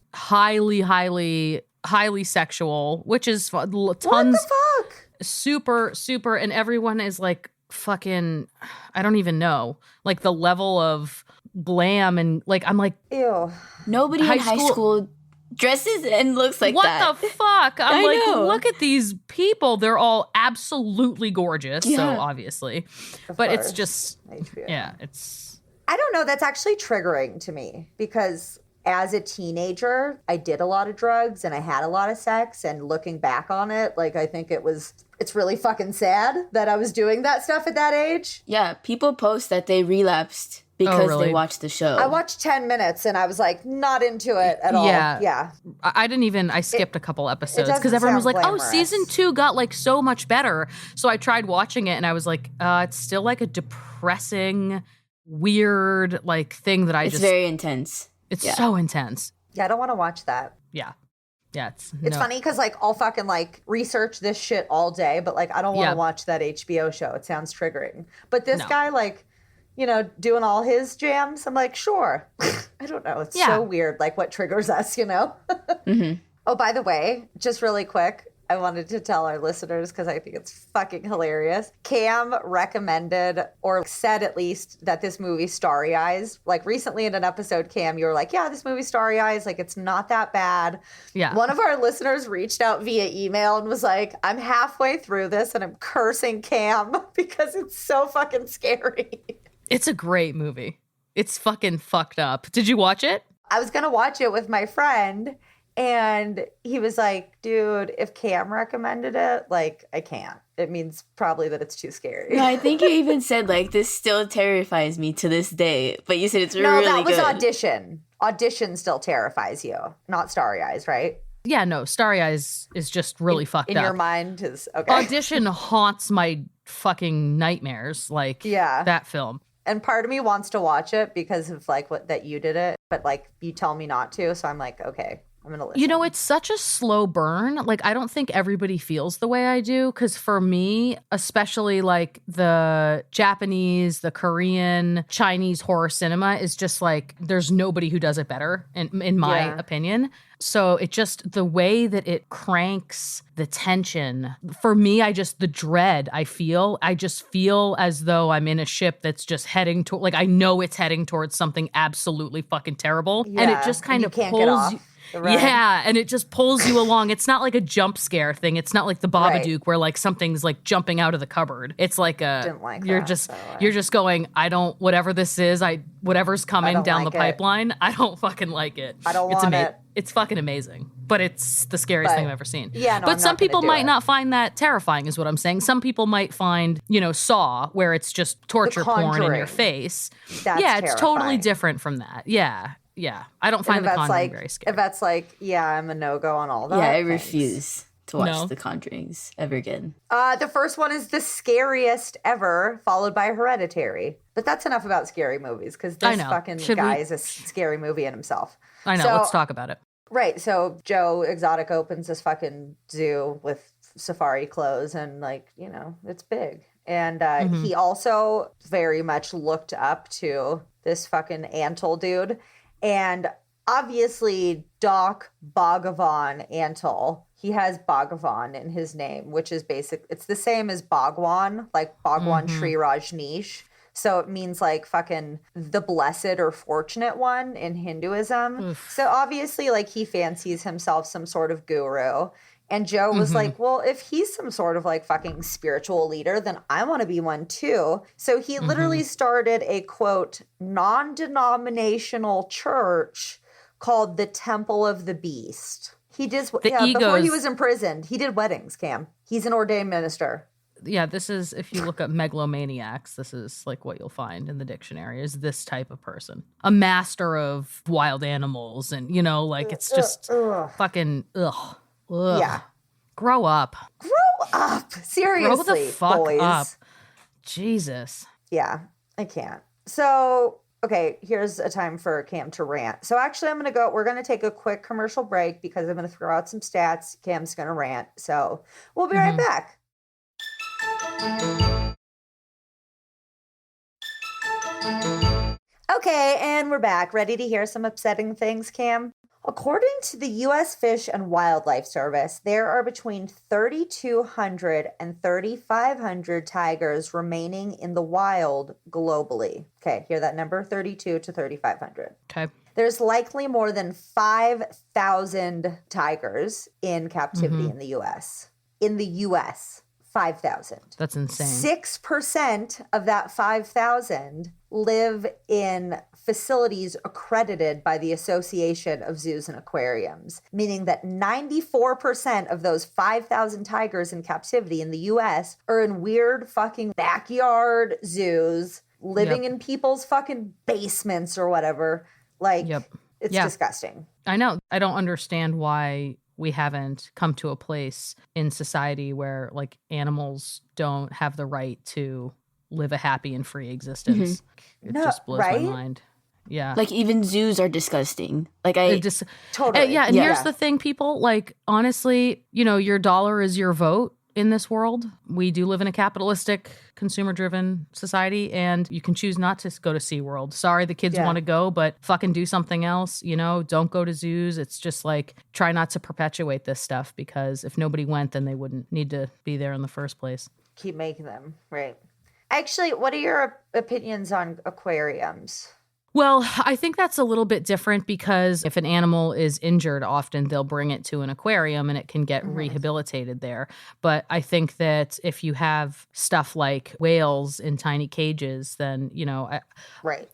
S4: highly sexual, which is tons,
S6: What the fuck?
S4: super, and everyone is like fucking, I don't even know, like the level of glam and like, I'm like,
S6: Ew.
S5: Nobody in high school dresses and looks like
S4: what
S5: that.
S4: the fuck? I'm
S5: I
S4: like,
S5: know.
S4: look at these people. They're all absolutely gorgeous. So
S5: Yeah.
S4: obviously,
S6: Of
S4: but it's
S6: course.
S4: just,
S6: HBO.
S4: yeah, it's,
S6: I don't know. That's actually triggering to me because as a teenager, I did a lot of drugs and I had a lot of sex. And looking back on it, like, I think it's really fucking sad that I was doing that stuff at that age.
S5: Yeah, people post that they relapsed because
S4: really?
S5: they watched the show.
S6: I watched 10 minutes and I was like, not into it at all.
S4: Yeah.
S6: Yeah.
S4: I didn't even, I skipped a couple episodes
S6: doesn't
S4: because everyone was
S6: sound
S4: like, oh,
S6: glamorous.
S4: season 2 got like so much better. So I tried watching it and I was like, it's still like a depressing, weird like thing that
S5: it's very intense.
S4: it's
S5: yeah.
S4: so intense.
S6: Yeah, I don't want to watch that.
S4: Yeah. Yeah. It's
S6: It's
S4: no.
S6: funny because like I'll fucking like research this shit all day, but like I don't want to
S4: Yeah.
S6: watch that HBO show. It sounds triggering. But this
S4: No.
S6: guy, like, you know, doing all his jams, I'm like, sure. I don't know. It's
S4: Yeah.
S6: so weird, like what triggers us, you know?
S5: Mhm.
S6: Oh, by the way, just really quick, I wanted to tell our listeners because I think it's fucking hilarious. Cam recommended or said at least that this movie Starry Eyes, like recently in an episode, Cam, you were like, yeah, this movie Starry Eyes, like it's not that bad.
S4: Yeah.
S6: One of our listeners reached out via email and was like, I'm halfway through this and I'm cursing Cam because it's so fucking scary.
S4: It's a great movie. It's fucking fucked up. Did you watch it?
S6: I was going to watch it with my friend and he was like, dude, if Cam recommended it, like I can't. It means probably that it's too scary.
S5: No, I think you even said like this still terrifies me to this day, but you said it's
S6: No,
S5: really
S6: that was
S5: good.
S6: Audition. Audition still terrifies you, not Starry Eyes, right?
S4: Yeah, no. Starry Eyes is just really fucked
S6: In
S4: up.
S6: your mind is okay.
S4: Audition haunts my fucking nightmares. Like
S6: Yeah.
S4: that film.
S6: And part of me wants to watch it because of like what that you did it, but like you tell me not to, so I'm like, okay, I'm gonna listen.
S4: You know, it's such a slow burn. Like, I don't think everybody feels the way I do. Because for me, especially like the Japanese, the Korean, Chinese horror cinema is just like, there's nobody who does it better, in my opinion. So it just, the way that it cranks the tension, for me, the dread I just feel as though I'm in a ship that's just heading to, like, I know it's heading towards something absolutely fucking terrible. And it just kind of pulls you. Yeah, and it just pulls you along. It's not like a jump scare thing. It's not like the Babadook where like something's like jumping out of the cupboard. It's like you're just going, whatever this is, whatever's coming down the pipeline, I don't fucking like it.
S6: I don't want it.
S4: It's fucking amazing. But it's the scariest thing I've ever seen.
S6: Yeah, no,
S4: but some people might not find that terrifying, is what I'm saying. Some people might find, Saw, where it's just torture porn in your face.
S6: That's
S4: it's totally different from that. Yeah. Yeah, I don't find The Conjuring very scary.
S6: If that's like, I'm a no-go on all that.
S5: Yeah, I refuse to watch The Conjurings ever again.
S6: The first one is the scariest ever, followed by Hereditary. But that's enough about scary movies, because this fucking guy is a scary movie in himself.
S4: I know, let's talk about it.
S6: Right, so Joe Exotic opens this fucking zoo with safari clothes, and it's big. And he also very much looked up to this fucking Antle dude. And obviously, Doc Bhagavan Antle, he has Bhagavan in his name, which is it's the same as Bhagwan, like Bhagwan Sri Rajneesh. So it means like fucking the blessed or fortunate one in Hinduism. Oof. So obviously, like, he fancies himself some sort of guru. And Joe was like, well, if he's some sort of like fucking spiritual leader, then I want to be one too. So he literally started a, quote, non-denominational church called the Temple of the Beast. He did, before he was imprisoned, he did weddings, Cam. He's an ordained minister.
S4: Yeah, this is, if you look up megalomaniacs, this is like what you'll find in the dictionary, is this type of person. A master of wild animals, and, it's just fucking, ugh. Ugh.
S6: Yeah.
S4: Grow up.
S6: Seriously,
S4: Grow the fuck
S6: boys.
S4: up. Jesus.
S6: Yeah, I can't. So, okay, here's a time for Cam to rant. So actually, we're going to take a quick commercial break because I'm going to throw out some stats. Cam's going to rant. So we'll be right back. Okay, and we're back. Ready to hear some upsetting things, Cam? According to the U.S. Fish and Wildlife Service, there are between 3,200 and 3,500 tigers remaining in the wild globally. Okay, hear that number? 3,200 to 3,500.
S4: Okay.
S6: There's likely more than 5,000 tigers in captivity in the U.S. In the U.S., 5,000.
S4: That's insane.
S6: 6% of that 5,000 live in facilities accredited by the Association of Zoos and Aquariums, meaning that 94% of those 5,000 tigers in captivity in the U.S. are in weird fucking backyard zoos, living in people's fucking basements or whatever. Like, it's disgusting.
S4: I know. I don't understand why we haven't come to a place in society where like animals don't have the right to live a happy and free existence. It just blows my mind. Yeah.
S5: Like, even zoos are disgusting. Like,
S6: totally.
S4: And here's the thing, people, like, honestly, your dollar is your vote in this world. We do live in a capitalistic, consumer-driven society, and you can choose not to go to SeaWorld. Sorry, the kids want to go, but fucking do something else. Don't go to zoos. It's just like, try not to perpetuate this stuff, because if nobody went, then they wouldn't need to be there in the first place.
S6: Keep making them, right? Actually, what are your opinions on aquariums?
S4: Well, I think that's a little bit different, because if an animal is injured, often they'll bring it to an aquarium and it can get rehabilitated there. But I think that if you have stuff like whales in tiny cages, then,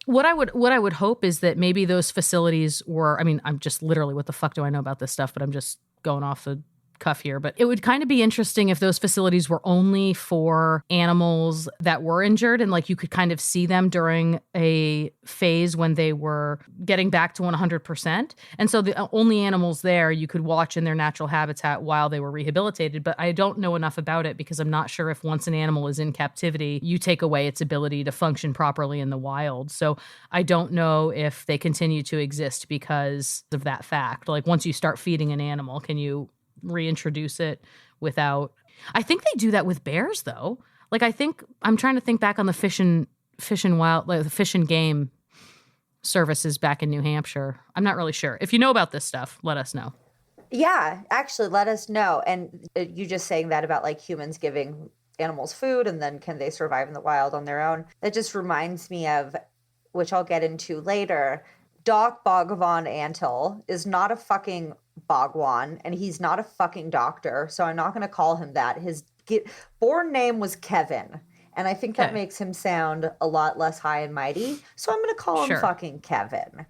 S4: what I would hope is that maybe those facilities were, I'm just literally, what the fuck do I know about this stuff? But I'm just going off the cuff here, but it would kind of be interesting if those facilities were only for animals that were injured and like you could kind of see them during a phase when they were getting back to 100%. And so the only animals there you could watch in their natural habitat while they were rehabilitated. But I don't know enough about it because I'm not sure if once an animal is in captivity, you take away its ability to function properly in the wild. So I don't know if they continue to exist because of that fact. Like once you start feeding an animal, can you reintroduce it without? I think they do that with bears though. Like I'm trying to think back on the fish and game services back in New Hampshire. I'm not really sure. If you know about this stuff, let us know.
S6: Yeah, actually let us know. And you just saying that about like humans giving animals food and then can they survive in the wild on their own? That just reminds me of, which I'll get into later, Doc Antle is not a fucking Bhagwan, and he's not a fucking doctor, so I'm not going to call him that. His born name was Kevin, and I think that makes him sound a lot less high and mighty, so I'm going to call him fucking Kevin.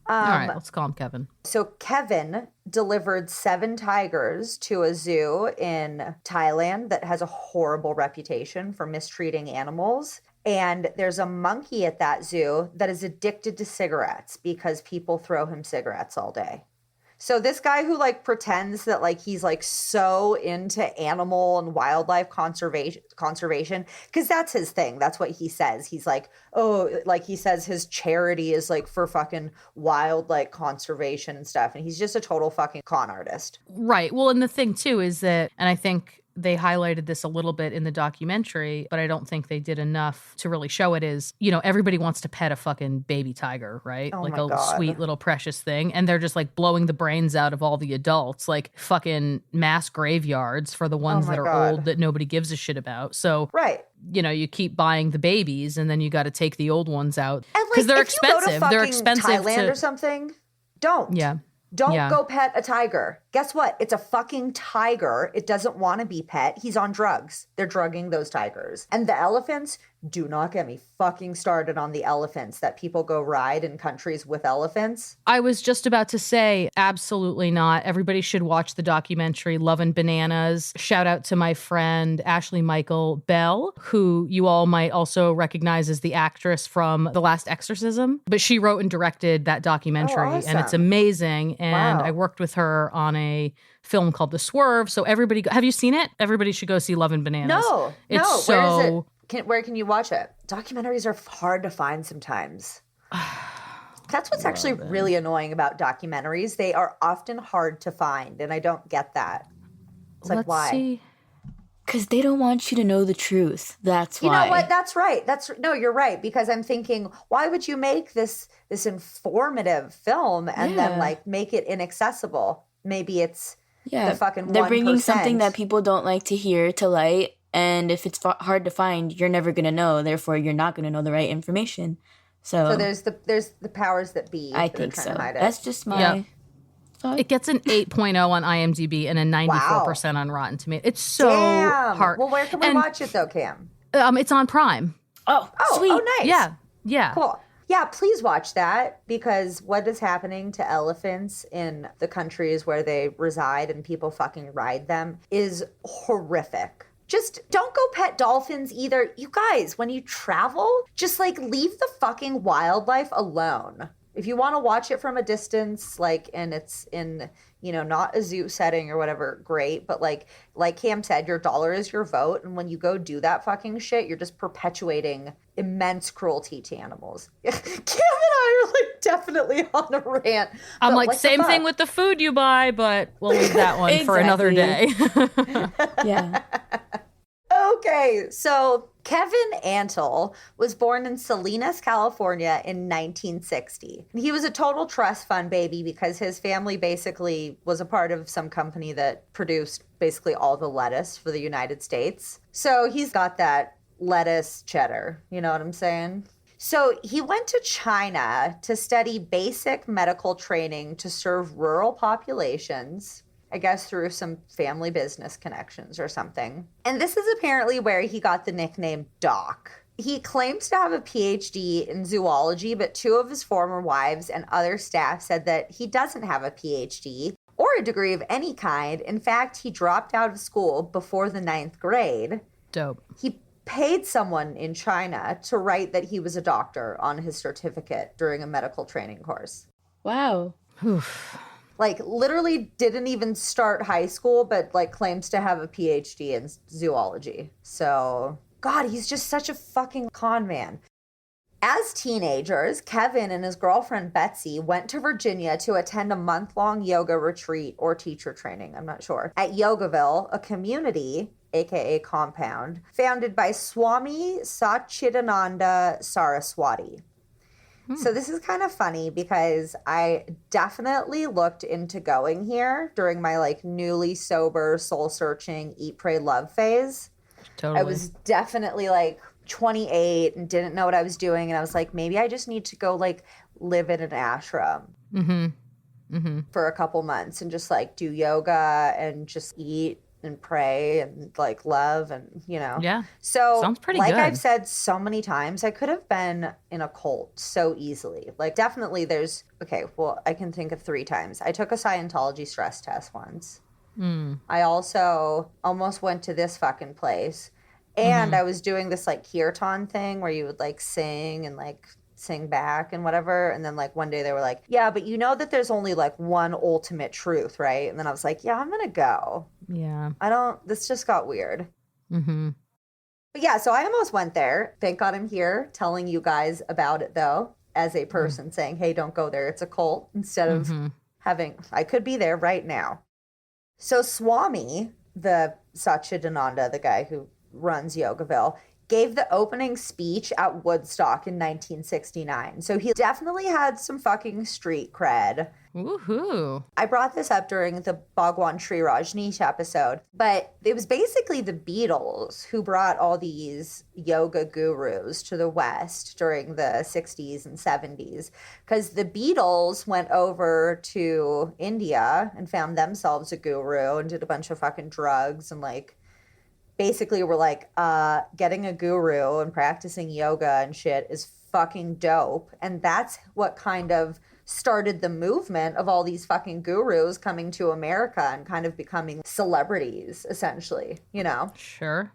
S4: All right, let's call him Kevin.
S6: So Kevin delivered 7 tigers to a zoo in Thailand that has a horrible reputation for mistreating animals. And there's a monkey at that zoo that is addicted to cigarettes because people throw him cigarettes all day. So this guy who like pretends that like he's like so into animal and wildlife conservation, because that's his thing. That's what he says. He's like, oh, like he says his charity is like for fucking wildlife conservation and stuff. And he's just a total fucking con artist.
S4: Right. Well, and the thing too is that, and I think they highlighted this a little bit in the documentary, but I don't think they did enough to really show it, is, you know, everybody wants to pet a fucking baby tiger, right?
S6: Oh
S4: like
S6: my
S4: a
S6: God.
S4: sweet little precious thing. And they're just like blowing the brains out of all the adults, like fucking mass graveyards for the ones that are old that nobody gives a shit about. So,
S6: right.
S4: You know, you keep buying the babies and then you got to take the old ones out.
S6: Because
S4: they're
S6: if
S4: expensive.
S6: You go to
S4: They're expensive
S6: Thailand or something, don't.
S4: Yeah.
S6: Don't go pet a tiger. Guess what? It's a fucking tiger. It doesn't want to be pet. He's on drugs. They're drugging those tigers. And the elephants, do not get me fucking started on the elephants that people go ride in countries with elephants.
S4: I was just about to say, absolutely not. Everybody should watch the documentary Love and Bananas. Shout out to my friend Ashley Michael Bell, who you all might also recognize as the actress from The Last Exorcism. But she wrote and directed that documentary, and it's amazing. And I worked with her on a film called The Swerve. So everybody, have you seen it? Everybody should go see Love and Bananas.
S6: No.
S4: So,
S6: where is it? Where can you watch it? Documentaries are hard to find sometimes. That's what's actually really annoying about documentaries. They are often hard to find, and I don't get that. It's like, why?
S5: Because they don't want you to know the truth. That's why.
S6: You know what? That's right. You're right. Because I'm thinking, why would you make this informative film and then like make it inaccessible? Maybe it's the fucking 1%.
S5: They're bringing something that people don't like to hear to light. And if it's hard to find, you're never going to know. Therefore, you're not going to know the right information. So
S6: there's the powers that be.
S5: I think so. That's just my thought.
S4: It gets an 8.0 on IMDb and a 94% on Rotten Tomatoes. It's so hard.
S6: Well, where can we watch it though, Cam?
S4: It's on Prime.
S5: Oh, sweet.
S6: Oh, nice.
S4: Yeah.
S6: Cool. Yeah, please watch that, because what is happening to elephants in the countries where they reside and people fucking ride them is horrific. Just don't go pet dolphins either. You guys, when you travel, just like leave the fucking wildlife alone. If you want to watch it from a distance, like, and it's in, you know, not a zoo setting or whatever, great. But like Cam said, your dollar is your vote. And when you go do that fucking shit, you're just perpetuating immense cruelty to animals. Cam and I are like definitely on a rant.
S4: I'm like, same thing with the food you buy, but we'll leave that one for another day.
S5: Yeah.
S6: Okay, so Kevin Antle was born in Salinas, California in 1960. He was a total trust fund baby because his family basically was a part of some company that produced basically all the lettuce for the United States. So he's got that lettuce cheddar, you know what I'm saying? So he went to China to study basic medical training to serve rural populations, I guess through some family business connections or something. And this is apparently where he got the nickname Doc. He claims to have a PhD in zoology, but 2 of his former wives and other staff said that he doesn't have a PhD, or a degree of any kind. In fact, he dropped out of school before the 9th grade.
S4: Dope.
S6: He paid someone in China to write that he was a doctor on his certificate during a medical training course.
S5: Wow.
S4: Oof.
S6: Like, literally didn't even start high school, but, like, claims to have a PhD in zoology. So, God, he's just such a fucking con man. As teenagers, Kevin and his girlfriend Betsy went to Virginia to attend a month-long yoga retreat or teacher training, I'm not sure, at Yogaville, a community, aka compound, founded by Swami Satchidananda Saraswati. So this is kind of funny because I definitely looked into going here during my like newly sober, soul-searching, eat, pray, love phase.
S4: Totally.
S6: I was definitely like 28 and didn't know what I was doing. And I was like, maybe I just need to go like live in an ashram for a couple months and just like do yoga and just eat and pray and like love and, you know.
S4: Yeah.
S6: So
S4: Sounds pretty
S6: like
S4: good.
S6: I've said so many times, I could have been in a cult so easily. Like definitely there's, okay, well, I can think of 3 times. I took a Scientology stress test once. I also almost went to this fucking place. And I was doing this like kirtan thing where you would like sing and like sing back and whatever. And then like one day they were like, yeah, but you know that there's only like one ultimate truth, right? And then I was like, yeah, I'm going to go.
S4: Yeah.
S6: This just got weird.
S4: Mm-hmm.
S6: But yeah, so I almost went there. Thank God I'm here telling you guys about it though, as a person saying, hey, don't go there. It's a cult, instead of having, I could be there right now. So Swami, the Satchidananda, the guy who runs Yogaville, gave the opening speech at Woodstock in 1969. So he definitely had some fucking street cred.
S4: Woohoo.
S6: I brought this up during the Bhagwan Sri Rajneesh episode, but it was basically the Beatles who brought all these yoga gurus to the West during the 60s and 70s, because the Beatles went over to India and found themselves a guru and did a bunch of fucking drugs and like basically were like, getting a guru and practicing yoga and shit is fucking dope. And that's what kind of started the movement of all these fucking gurus coming to America and kind of becoming celebrities, essentially, you know?
S4: Sure.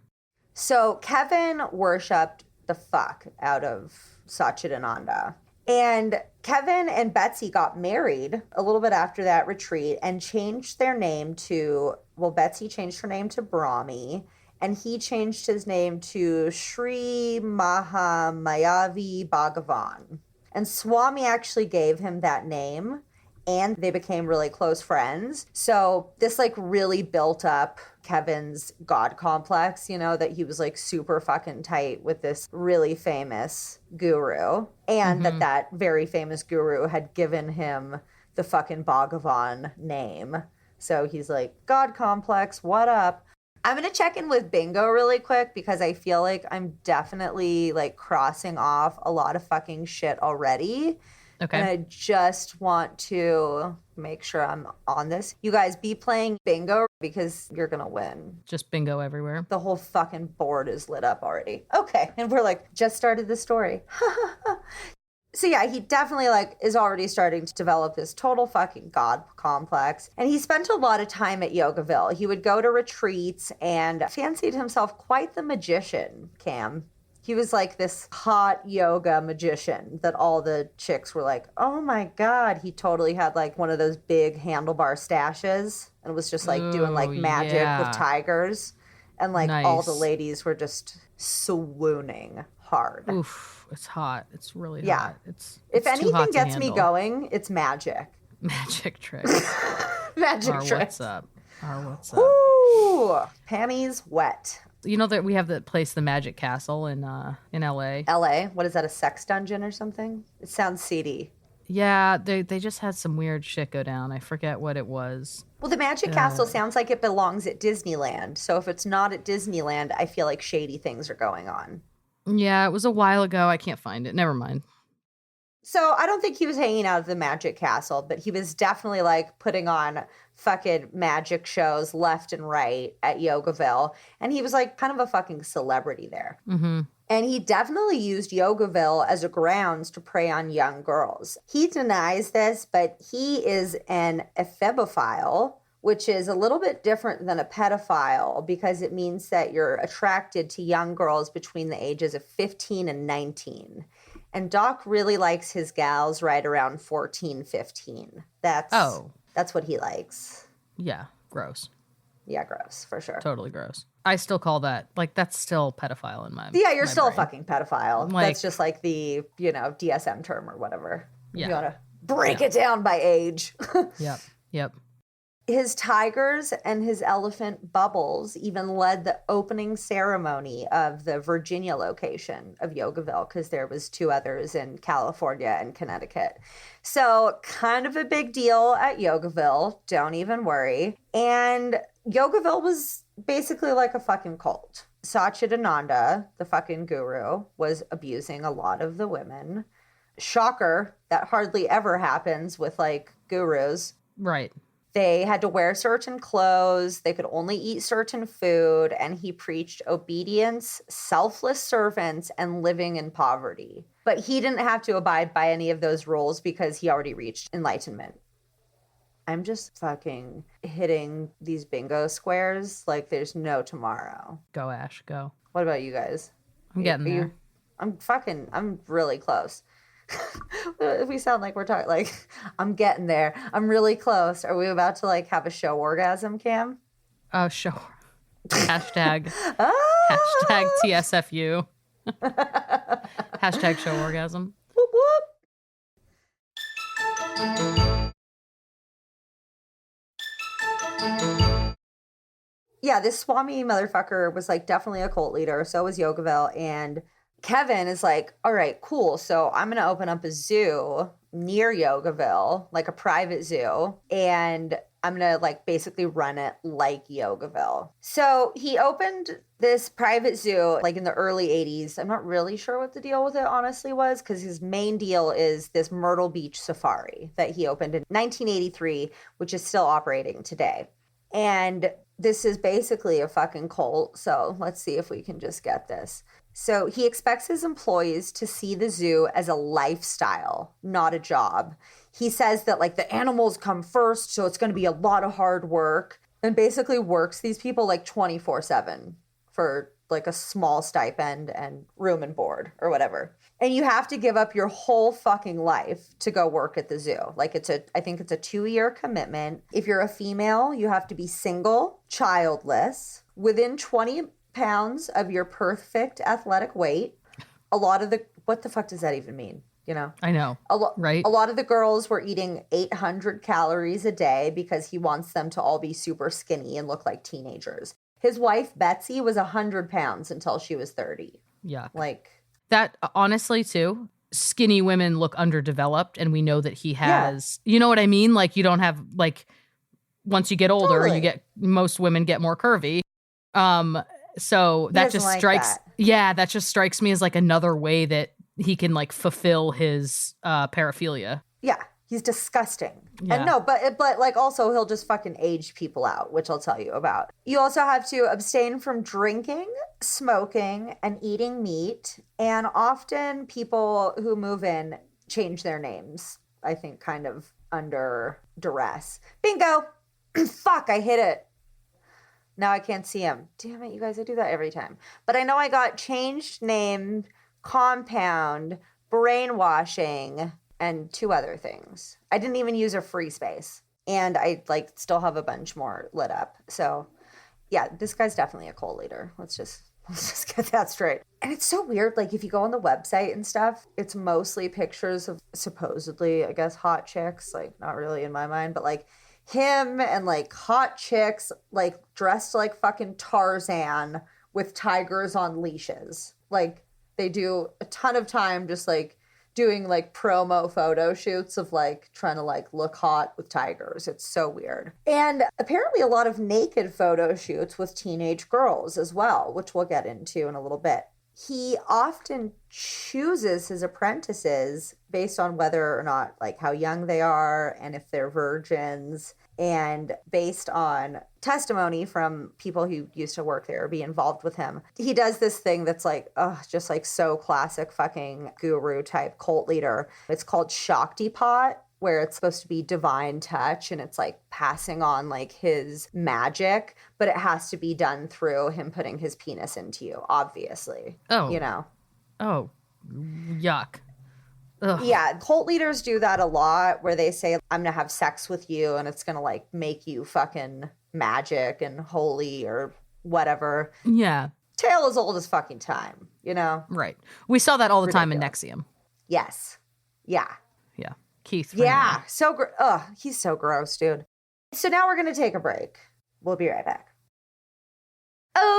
S6: So Kevin worshipped the fuck out of Satchidananda. And Kevin and Betsy got married a little bit after that retreat and changed their name to, well, Betsy changed her name to Brahmi, and he changed his name to Sri Mahamayavi Bhagavan. And Swami actually gave him that name, and they became really close friends. So this like really built up Kevin's God complex, you know, that he was like super fucking tight with this really famous guru, and that very famous guru had given him the fucking Bhagavan name. So he's like, God complex, what up? I'm going to check in with Bingo really quick because I feel like I'm definitely like crossing off a lot of fucking shit already.
S4: Okay.
S6: And I just want to make sure I'm on this. You guys be playing Bingo because you're going to win.
S4: Just bingo everywhere.
S6: The whole fucking board is lit up already. Okay. And we're like, just started the story. So yeah, he definitely like is already starting to develop this total fucking God complex. And he spent a lot of time at Yogaville. He would go to retreats and fancied himself quite the magician, Cam. He was like this hot yoga magician that all the chicks were like, oh my God. He totally had like one of those big handlebar stashes and was just like doing like magic with tigers. And like all the ladies were just swooning hard.
S4: Oof. It's hot. It's really
S6: Yeah.
S4: hot. It's
S6: if
S4: too
S6: anything
S4: hot to
S6: gets me
S4: handle.
S6: going, it's magic.
S4: Magic tricks.
S6: Magic
S4: Our
S6: tricks.
S4: what's up? Our what's up?
S6: Ooh, panties wet.
S4: You know that we have the place, the Magic Castle in LA.
S6: LA, what is that, a sex dungeon or something? It sounds seedy.
S4: Yeah, they just had some weird shit go down. I forget what it was.
S6: Well, the Magic Castle sounds like it belongs at Disneyland. So if it's not at Disneyland, I feel like shady things are going on.
S4: Yeah, it was a while ago. I can't find it. Never mind.
S6: So I don't think he was hanging out at the Magic Castle, but he was definitely like putting on fucking magic shows left and right at Yogaville. And he was like kind of a fucking celebrity there. And he definitely used Yogaville as a grounds to prey on young girls. He denies this, but he is an ephebophile, which is a little bit different than a pedophile because it means that you're attracted to young girls between the ages of 15 and 19. And Doc really likes his gals right around 14, 15. That's what he likes.
S4: Yeah, gross.
S6: Yeah, gross, for sure.
S4: Totally gross. I still call that, like, that's still pedophile in my
S6: Yeah, you're
S4: my
S6: still
S4: brain.
S6: a fucking pedophile.
S4: Like,
S6: that's just like the, DSM term or whatever.
S4: Yeah.
S6: You want to break it down by age.
S4: Yep.
S6: His tigers and his elephant Bubbles even led the opening ceremony of the Virginia location of Yogaville because there was 2 others in California and Connecticut. So kind of a big deal at Yogaville. Don't even worry. And Yogaville was basically like a fucking cult. Satchidananda, the fucking guru, was abusing a lot of the women. Shocker, that hardly ever happens with like gurus.
S4: Right.
S6: They had to wear certain clothes. They could only eat certain food. And he preached obedience, selfless servants, and living in poverty. But he didn't have to abide by any of those rules because he already reached enlightenment. I'm just fucking hitting these bingo squares like there's no tomorrow.
S4: Go, Ash, go.
S6: What about you guys?
S4: I'm getting there.
S6: I'm really close. We sound like we're talking like I'm getting there. I'm really close. Are we about to like have a show orgasm, Cam?
S4: Oh, sure. Hashtag TSFU. Hashtag show orgasm.
S6: Whoop, whoop. Yeah, this Swami motherfucker was like definitely a cult leader. So was Yogaville. And Kevin is like, all right, cool. So I'm going to open up a zoo near Yogaville, like a private zoo. And I'm going to like basically run it like Yogaville. So he opened this private zoo like in the early 80s. I'm not really sure what the deal with it honestly was because his main deal is this Myrtle Beach Safari that he opened in 1983, which is still operating today. And this is basically a fucking cult. So let's see if we can just get this. So he expects his employees to see the zoo as a lifestyle, not a job. He says that like the animals come first, so it's going to be a lot of hard work, and basically works these people like 24/7 for like a small stipend and room and board or whatever. And you have to give up your whole fucking life to go work at the zoo. Like I think it's a 2-year commitment. If you're a female, you have to be single, childless, within 20 pounds of your perfect athletic weight. What the fuck does that even mean? You know?
S4: I know. Right?
S6: A lot of the girls were eating 800 calories a day because he wants them to all be super skinny and look like teenagers. His wife, Betsy, was 100 pounds until she was 30.
S4: Yeah.
S6: Like
S4: that, honestly, too, skinny women look underdeveloped, and we know that he has, you know what I mean? Like, you don't have, like, once you get older,
S6: Totally.
S4: most women get more curvy. So that just
S6: like
S4: strikes,
S6: that.
S4: that just strikes me as like another way that he can like fulfill his paraphilia.
S6: Yeah, he's disgusting.
S4: Yeah.
S6: And no, but like also he'll just fucking age people out, which I'll tell you about. You also have to abstain from drinking, smoking, and eating meat. And often people who move in change their names, I think kind of under duress. Bingo! Fuck, I hit it. Now I can't see him. Damn it, you guys, I do that every time. But I know I got changed name, compound, brainwashing, and 2 other things. I didn't even use a free space. And I like still have a bunch more lit up. So yeah, this guy's definitely a cult leader. Let's just get that straight. And it's so weird. Like if you go on the website and stuff, it's mostly pictures of supposedly, I guess, hot chicks. Like not really in my mind, but like him and like hot chicks like dressed like fucking Tarzan with tigers on leashes. Like they do a ton of time just like doing like promo photo shoots of like trying to like look hot with tigers. It's so weird. And apparently a lot of naked photo shoots with teenage girls as well, which we'll get into in a little bit. He often chooses his apprentices based on whether or not like how young they are and if they're virgins. And based on testimony from people who used to work there or be involved with him, he does this thing that's like, just like so classic fucking guru type cult leader. It's called Shaktipat, where it's supposed to be divine touch and it's like passing on like his magic, but it has to be done through him putting his penis into you, obviously.
S4: Oh.
S6: You know?
S4: Oh, yuck. Ugh.
S6: Yeah, cult leaders do that a lot where they say, I'm going to have sex with you and it's going to like make you fucking magic and holy or whatever.
S4: Yeah.
S6: Tale as old as fucking time, you know?
S4: Right. We saw that all the time in
S6: Ridiculous.
S4: Nexium.
S6: Yes. Yeah.
S4: Yeah. Keith.
S6: Yeah. He's so gross, dude. So now we're going to take a break. We'll be right back.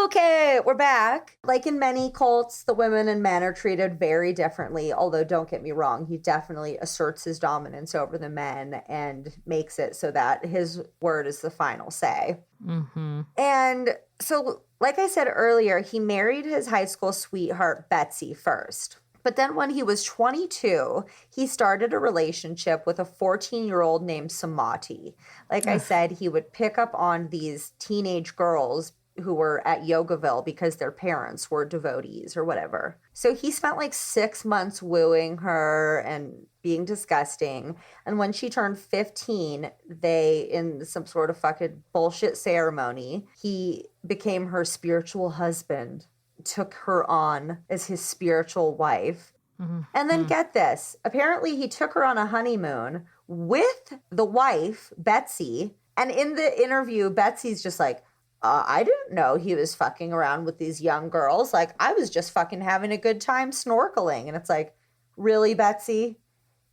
S6: Okay, we're back. Like in many cults, the women and men are treated very differently. Although, don't get me wrong, he definitely asserts his dominance over the men and makes it so that his word is the final say.
S4: Mm-hmm.
S6: And so, like I said earlier, he married his high school sweetheart, Betsy, first. But then when he was 22, he started a relationship with a 14-year-old named Samati. Like I said, he would pick up on these teenage girls who were at Yogaville because their parents were devotees or whatever. So he spent like 6 months wooing her and being disgusting. And when she turned 15, in some sort of fucking bullshit ceremony, he became her spiritual husband, took her on as his spiritual wife.
S4: Mm-hmm.
S6: And then get this, apparently he took her on a honeymoon with the wife, Betsy. And in the interview, Betsy's just like, I didn't know he was fucking around with these young girls. Like, I was just fucking having a good time snorkeling. And it's like, really, Betsy?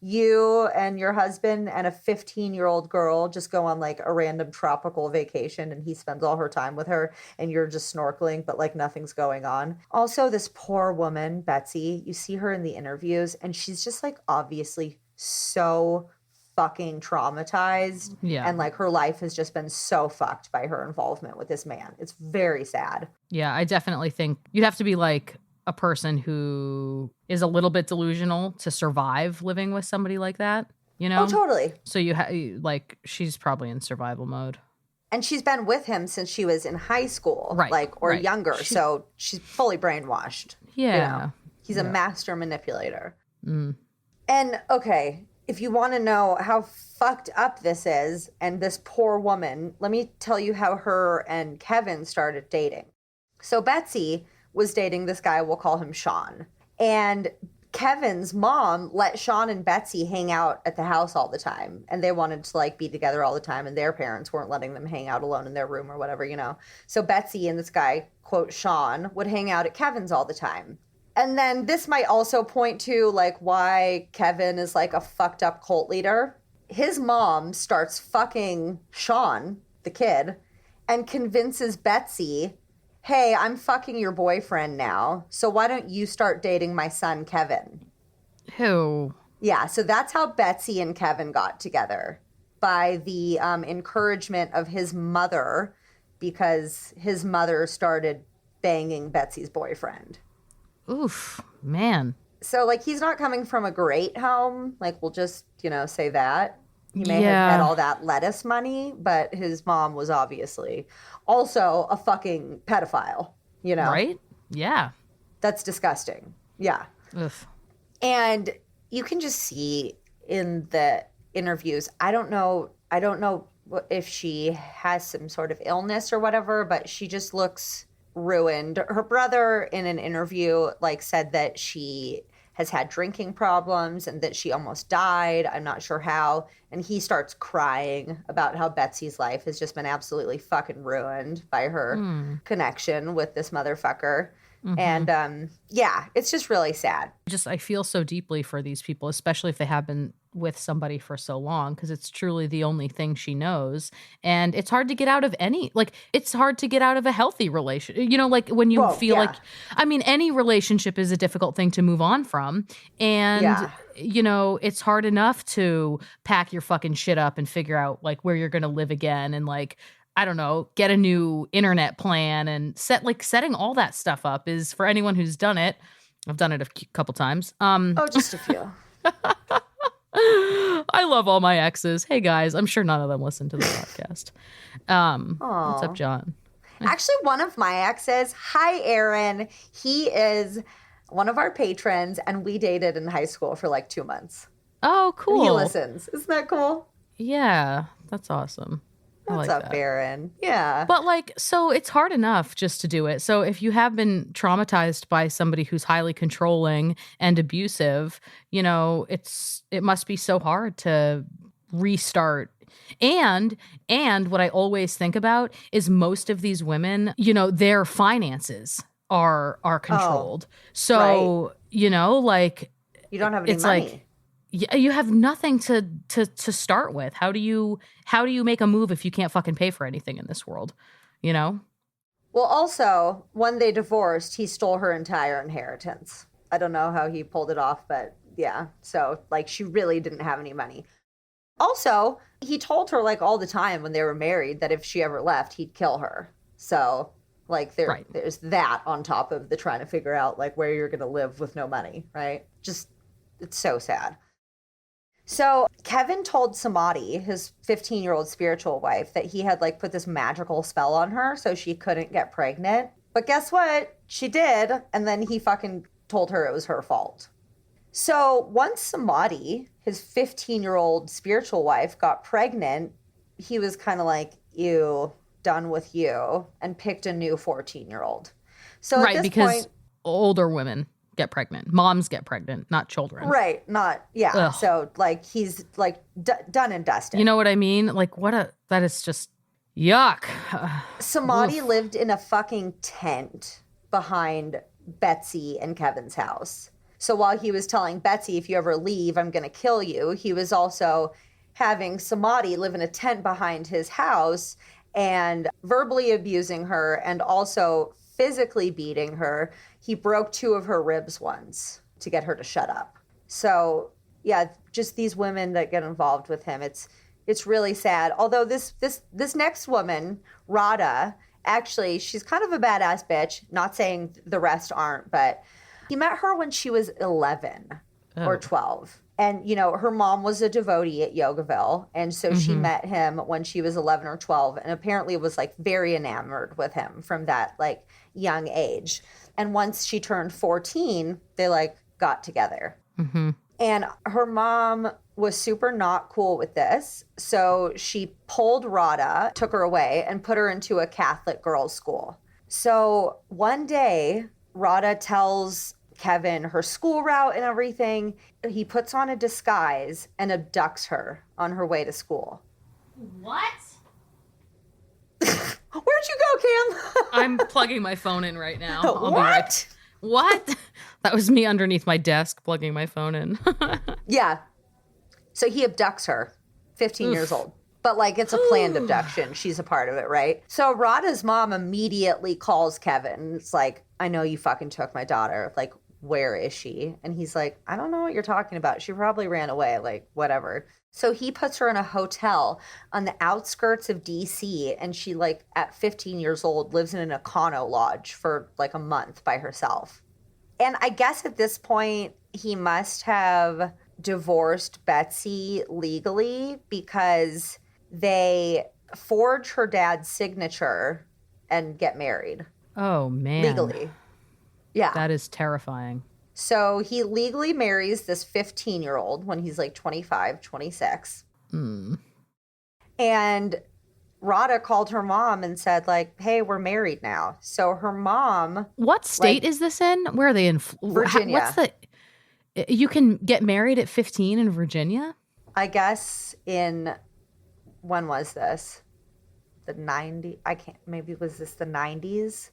S6: You and your husband and a 15-year-old girl just go on like a random tropical vacation and he spends all her time with her and you're just snorkeling, but like nothing's going on. Also, this poor woman, Betsy, you see her in the interviews and she's just like obviously so fucking traumatized.
S4: Yeah.
S6: And like her life has just been so fucked by her involvement with this man. It's very sad.
S4: Yeah, I definitely think you'd have to be like a person who is a little bit delusional to survive living with somebody like that, you know?
S6: Oh, totally.
S4: So like she's probably in survival mode.
S6: And she's been with him since she was in high school,
S4: Right,
S6: like, or
S4: right.
S6: younger. So she's fully brainwashed.
S4: Yeah.
S6: You know? He's a master manipulator.
S4: Mm.
S6: And okay, if you want to know how fucked up this is and this poor woman, let me tell you how her and Kevin started dating. So Betsy was dating this guy, we'll call him Sean. And Kevin's mom let Sean and Betsy hang out at the house all the time. And they wanted to like be together all the time. And their parents weren't letting them hang out alone in their room or whatever, you know. So Betsy and this guy, quote, Sean, would hang out at Kevin's all the time. And then this might also point to like why Kevin is like a fucked up cult leader. His mom starts fucking Sean, the kid, and convinces Betsy, hey, I'm fucking your boyfriend now, so why don't you start dating my son, Kevin?
S4: Who?
S6: Yeah, so that's how Betsy and Kevin got together, by the encouragement of his mother, because his mother started banging Betsy's boyfriend.
S4: Oof, man.
S6: So, like, he's not coming from a great home. Like, we'll just, say that. He may have had all that lettuce money, but his mom was obviously also a fucking pedophile,
S4: Right? Yeah.
S6: That's disgusting. Yeah.
S4: Ugh.
S6: And you can just see in the interviews, I don't know if she has some sort of illness or whatever, but she just looks ruined. Her brother in an interview said that she has had drinking problems and that she almost died. I'm not sure how. And he starts crying about how Betsy's life has just been absolutely fucking ruined by her connection with this motherfucker. Mm-hmm. And it's just really sad.
S4: I feel so deeply for these people, especially if they have been with somebody for so long, because it's truly the only thing she knows. And it's hard to get out of it's hard to get out of a healthy relationship. When you any relationship is a difficult thing to move on from. And, it's hard enough to pack your fucking shit up and figure out where you're going to live again. And I don't know, get a new internet plan and setting all that stuff up is, for anyone who's done it. I've done it a couple times.
S6: Just a few.
S4: I love all my exes. Hey guys, I'm sure none of them listen to the podcast. What's up, John?
S6: Actually, one of my exes, hi, Aaron. He is one of our patrons, and we dated in high school for like 2 months.
S4: Oh, cool.
S6: And he listens. Isn't that cool?
S4: Yeah, that's awesome.
S6: What's up, Aaron? Yeah.
S4: But like, so it's hard enough just to do it. So if you have been traumatized by somebody who's highly controlling and abusive, you know, it must be so hard to restart. And what I always think about is most of these women, you know, their finances are controlled. So, you know, like,
S6: you don't have any money.
S4: Like, you have nothing to start with. How do you make a move if you can't fucking pay for anything in this world? You know?
S6: Well, also, when they divorced, he stole her entire inheritance. I don't know how he pulled it off, but yeah. So, like, she really didn't have any money. Also, he told her, like, all the time when they were married that if she ever left, he'd kill her. So, like, there's that on top of the trying to figure out, like, where you're going to live with no money, right? Just, it's so sad. So Kevin told Samadhi, his 15-year-old spiritual wife, that he had like put this magical spell on her so she couldn't get pregnant. But guess what? She did. And then he fucking told her it was her fault. So once Samadhi, his 15-year-old spiritual wife, got pregnant, he was kind of like, ew, done with you, and picked a new 14-year-old. So at this point,
S4: older women get pregnant. Moms get pregnant, not children.
S6: Right. Not, yeah. Ugh. So, like, he's, like, done and dusted.
S4: You know what I mean? Like, that is just yuck.
S6: Samadhi lived in a fucking tent behind Betsy and Kevin's house. So while he was telling Betsy, if you ever leave, I'm going to kill you, he was also having Samadhi live in a tent behind his house and verbally abusing her and also physically beating her. He broke 2 of her ribs once to get her to shut up. So yeah, just these women that get involved with him. It's really sad. Although this next woman, Radha, actually, she's kind of a badass bitch. Not saying the rest aren't, but he met her when she was 11 or 12. And, you know, her mom was a devotee at Yogaville. And so she met him when she was 11 or 12 and apparently was like very enamored with him from that like young age. And once she turned 14, they like got together. And her mom was super not cool with this. So she pulled Radha, took her away and put her into a Catholic girls' school. So one day, Radha tells Kevin her school route and everything. He puts on a disguise and abducts her on her way to school.
S4: What?
S6: Where'd you go, Cam?
S4: I'm plugging my phone in right now.
S6: What?
S4: What? That was me underneath my desk plugging my phone in.
S6: Yeah. So he abducts her, 15 years old. But like it's a planned abduction. She's a part of it, right? So Radha's mom immediately calls Kevin. It's like, I know you fucking took my daughter. Like, where is she? And he's like, I don't know what you're talking about. She probably ran away, like whatever. So he puts her in a hotel on the outskirts of DC. And she like at 15 years old lives in an Econo lodge for like a month by herself. And I guess at this point he must have divorced Betsy legally because they forge her dad's signature and get married.
S4: Oh, man.
S6: Legally. Yeah.
S4: That is terrifying.
S6: So he legally marries this 15-year-old when he's like 25, 26. And Radha called her mom and said like, hey, we're married now. So her mom.
S4: What state is this in? Where are they in?
S6: Virginia.
S4: You can get married at 15 in Virginia?
S6: I guess when was this? The 90s? Maybe was this the 90s?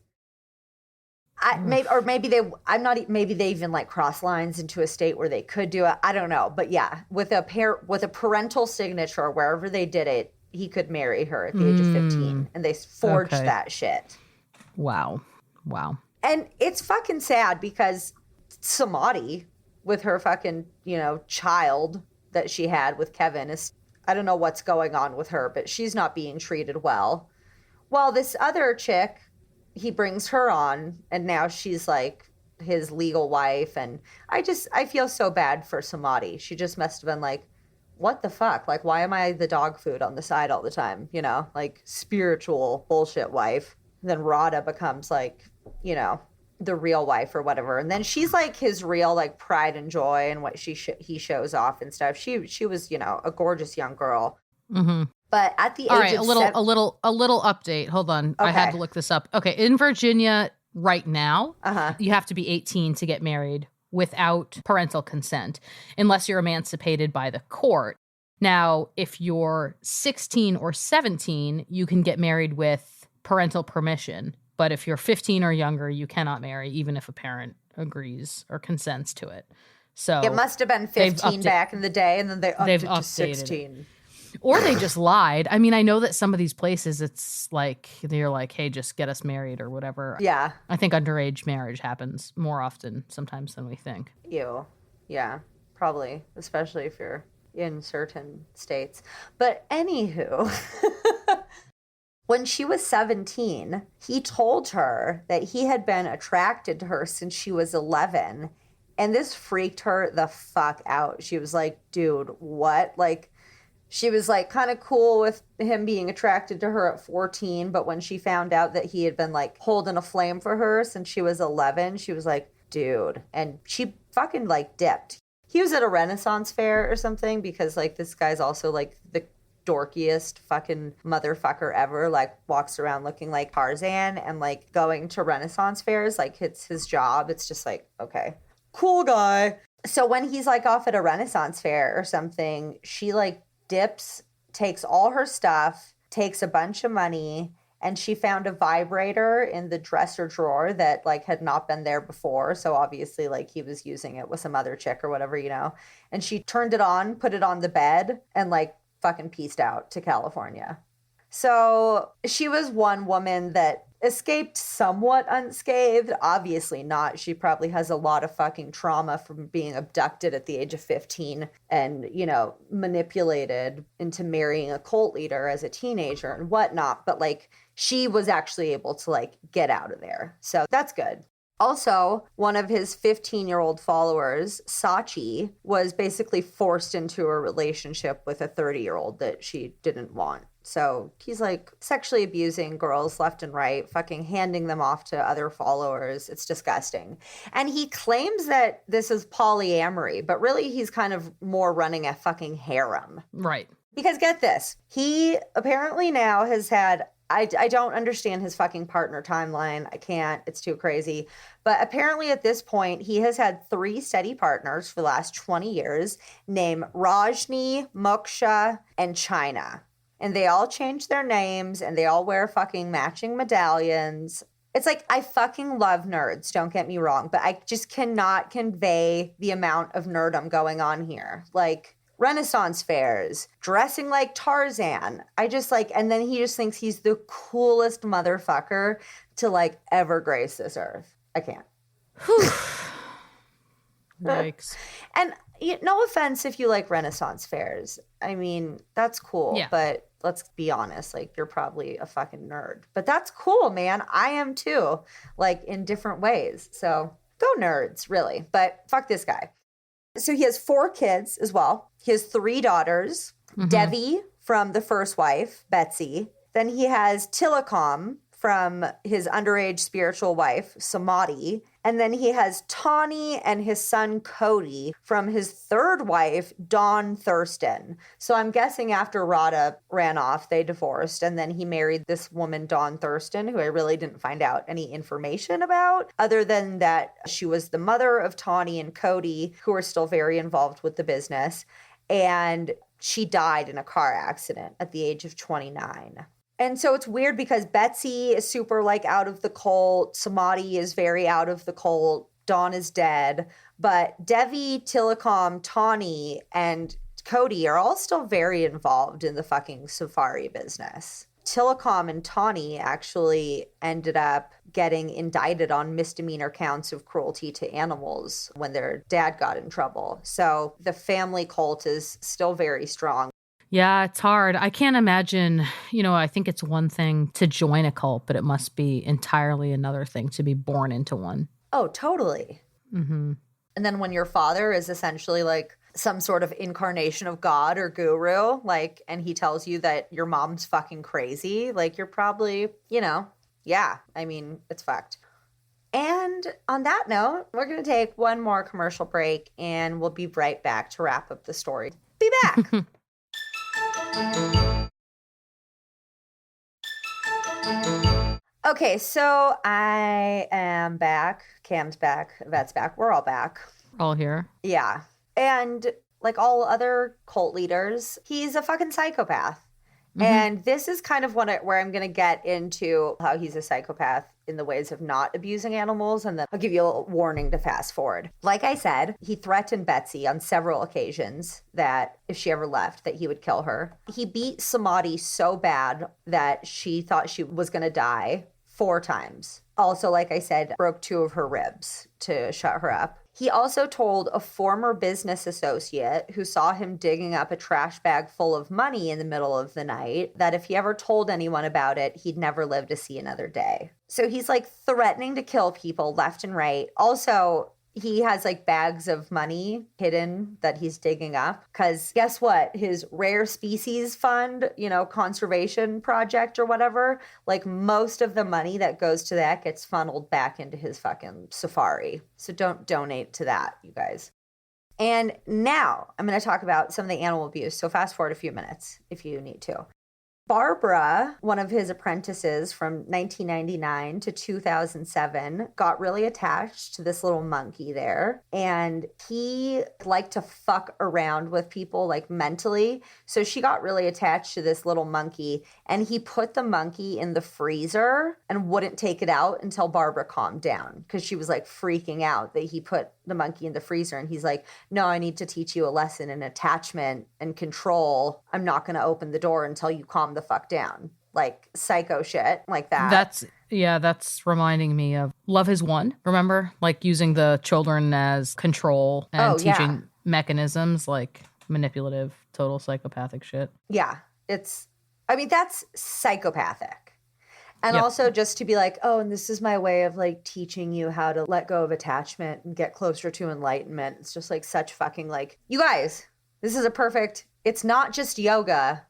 S6: Maybe they even like cross lines into a state where they could do it. I don't know. But yeah, with a parental signature, wherever they did it, he could marry her at the age of 15. And they forged that shit.
S4: Wow.
S6: And it's fucking sad because Samadhi, with her fucking, child that she had with Kevin, is, I don't know what's going on with her, but she's not being treated well. Well, this other chick, he brings her on, and now she's like his legal wife. And I feel so bad for Samadhi. She just must have been like what the fuck? Like, why am I the dog food on the side all the time? You know, like spiritual bullshit wife. And then Radha becomes like, you know, the real wife or whatever. And then she's like his real like pride and joy and what he shows off and stuff. She was, you know, a gorgeous young girl.
S4: Mm-hmm.
S6: But at the
S4: All
S6: age
S4: right,
S6: of
S4: a little update. Hold on. I had to look this up. Okay, in Virginia right now, you have to be 18 to get married without parental consent, unless you're emancipated by the court. Now, if you're 16 or 17, you can get married with parental permission. But if you're 15 or younger, you cannot marry, even if a parent agrees or consents to it. So
S6: it must have been 15 back in the day, and then they upped it to 16.
S4: Or they just lied. I mean, I know that some of these places, it's like, they're like, hey, just get us married or whatever.
S6: Yeah.
S4: I think underage marriage happens more often sometimes than we think.
S6: Ew. Yeah, probably, especially if you're in certain states. But anywho, when she was 17, he told her that he had been attracted to her since she was 11. And this freaked her the fuck out. She was like, dude, what? Like, she was like kind of cool with him being attracted to her at 14. But when she found out that he had been like holding a flame for her since she was 11, she was like, dude. And she fucking like dipped. He was at a Renaissance fair or something because like this guy's also like the dorkiest fucking motherfucker ever, like walks around looking like Tarzan and like going to Renaissance fairs, like it's his job. It's just like, okay, cool guy. So when he's like off at a Renaissance fair or something, she like dips, takes all her stuff, takes a bunch of money, and she found a vibrator in the dresser drawer that like had not been there before. So obviously like he was using it with some other chick or whatever, you know, and she turned it on, put it on the bed, and like fucking pieced out to California. So she was one woman that escaped somewhat unscathed. Obviously not. She probably has a lot of fucking trauma from being abducted at the age of 15 and, you know, manipulated into marrying a cult leader as a teenager and whatnot. But like she was actually able to like get out of there. So that's good. Also, one of his 15-year-old followers, Sachi, was basically forced into a relationship with a 30-year-old that she didn't want. So he's like sexually abusing girls left and right, fucking handing them off to other followers. It's disgusting. And he claims that this is polyamory, but really he's kind of more running a fucking harem.
S4: Right.
S6: Because get this, he apparently now has had, I don't understand his fucking partner timeline. I can't. It's too crazy. But apparently at this point, he has had 3 steady partners for the last 20 years named Rajni, Moksha, and China. And they all change their names and they all wear fucking matching medallions. It's like, I fucking love nerds, don't get me wrong, but I just cannot convey the amount of nerdom going on here. Like Renaissance fairs, dressing like Tarzan. I just like, and then he just thinks he's the coolest motherfucker to like ever grace this earth. I can't.
S4: Yikes.
S6: And no offense if you like Renaissance fairs. I mean, that's cool,
S4: yeah.
S6: But let's be honest, like you're probably a fucking nerd. But that's cool, man. I am too, like in different ways. So go nerds, really. But fuck this guy. So he has 4 kids as well. He has 3 daughters, Devi from the first wife, Betsy. Then he has Tilakam from his underage spiritual wife, Samadhi. And then he has Tawny and his son Cody from his 3rd wife, Dawn Thurston. So I'm guessing after Radha ran off, they divorced. And then he married this woman, Dawn Thurston, who I really didn't find out any information about, other than that she was the mother of Tawny and Cody, who are still very involved with the business. And she died in a car accident at the age of 29. And so it's weird because Betsy is super like out of the cult. Samadhi is very out of the cult. Dawn is dead. But Devi, Tilakam, Tawny, and Cody are all still very involved in the fucking safari business. Tilakam and Tawny actually ended up getting indicted on misdemeanor counts of cruelty to animals when their dad got in trouble. So the family cult is still very strong.
S4: Yeah, it's hard. I can't imagine, I think it's one thing to join a cult, but it must be entirely another thing to be born into one.
S6: Oh, totally.
S4: Mm-hmm.
S6: And then when your father is essentially like some sort of incarnation of God or guru, like, and he tells you that your mom's fucking crazy, like, you're probably, yeah, I mean, it's fucked. And on that note, we're going to take one more commercial break and we'll be right back to wrap up the story. Be back. Okay, so I am back. Cam's back. Yvette's back. We're all back.
S4: All here.
S6: Yeah. And like all other cult leaders, he's a fucking psychopath. Mm-hmm. And this is kind of where I'm going to get into how he's a psychopath in the ways of not abusing animals. And then I'll give you a warning to fast forward. Like I said, he threatened Betsy on several occasions that if she ever left, that he would kill her. He beat Samadhi so bad that she thought she was going to die 4 times. Also, like I said, broke 2 of her ribs to shut her up. He also told a former business associate who saw him digging up a trash bag full of money in the middle of the night that if he ever told anyone about it, he'd never live to see another day. So he's like threatening to kill people left and right. Also, he has like bags of money hidden that he's digging up because guess what? His rare species fund, conservation project or whatever, like most of the money that goes to that gets funneled back into his fucking safari. So don't donate to that, you guys. And now I'm going to talk about some of the animal abuse. So fast forward a few minutes if you need to. Barbara, one of his apprentices from 1999 to 2007, got really attached to this little monkey there. And he liked to fuck around with people like mentally. So she got really attached to this little monkey. And he put the monkey in the freezer and wouldn't take it out until Barbara calmed down because she was like freaking out that he put the monkey in the freezer. And he's like, no, I need to teach you a lesson in attachment and control. I'm not going to open the door until you calm the fuck down. Like psycho shit like that.
S4: That's reminding me of Love Has Won. Remember? Like using the children as control and teaching mechanisms, like manipulative, total psychopathic shit.
S6: Yeah. That's psychopathic. And also just to be like, oh, and this is my way of like teaching you how to let go of attachment and get closer to enlightenment. It's just like such fucking like, you guys, this is it's not just yoga.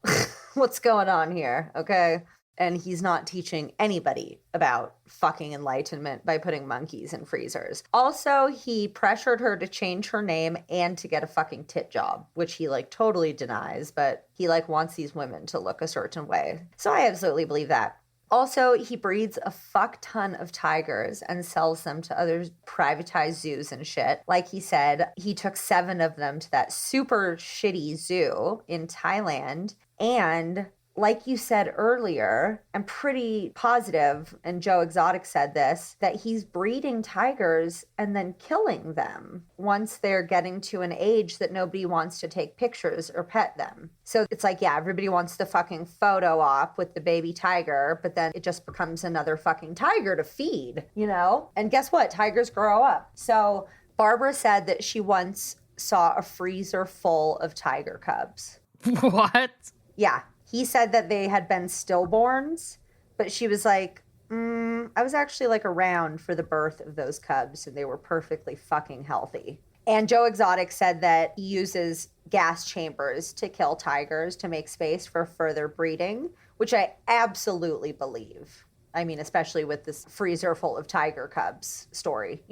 S6: What's going on here? Okay. And he's not teaching anybody about fucking enlightenment by putting monkeys in freezers. Also, he pressured her to change her name and to get a fucking tit job, which he like totally denies, but he like wants these women to look a certain way. So I absolutely believe that. Also, he breeds a fuck ton of tigers and sells them to other privatized zoos and shit. Like he said, he took 7 of them to that super shitty zoo in Thailand. And like you said earlier, I'm pretty positive, and Joe Exotic said this, that he's breeding tigers and then killing them once they're getting to an age that nobody wants to take pictures or pet them. So it's like, yeah, everybody wants the fucking photo op with the baby tiger, but then it just becomes another fucking tiger to feed, And guess what? Tigers grow up. So Barbara said that she once saw a freezer full of tiger cubs.
S4: What?
S6: Yeah. He said that they had been stillborns, but she was like, I was actually like around for the birth of those cubs and they were perfectly fucking healthy. And Joe Exotic said that he uses gas chambers to kill tigers to make space for further breeding, which I absolutely believe. I mean, especially with this freezer full of tiger cubs story,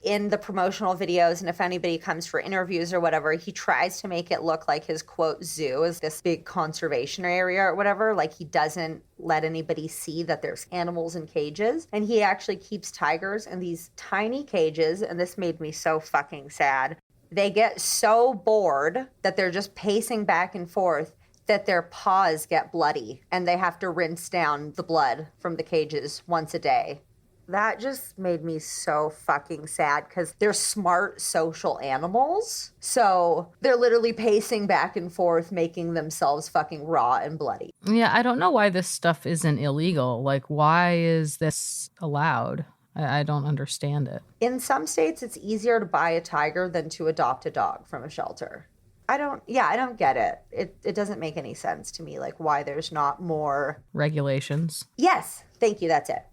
S6: in the promotional videos. And if anybody comes for interviews or whatever, he tries to make it look like his quote zoo is this big conservation area or whatever. Like he doesn't let anybody see that there's animals in cages. And he actually keeps tigers in these tiny cages. And this made me so fucking sad. They get so bored that they're just pacing back and forth that their paws get bloody and they have to rinse down the blood from the cages once a day. That just made me so fucking sad because they're smart social animals. So they're literally pacing back and forth, making themselves fucking raw and bloody.
S4: Yeah, I don't know why this stuff isn't illegal. Like, why is this allowed? I don't understand it.
S6: In some states, it's easier to buy a tiger than to adopt a dog from a shelter. I don't get it. It doesn't make any sense to me, like why there's not more
S4: regulations.
S6: Yes, thank you. That's it.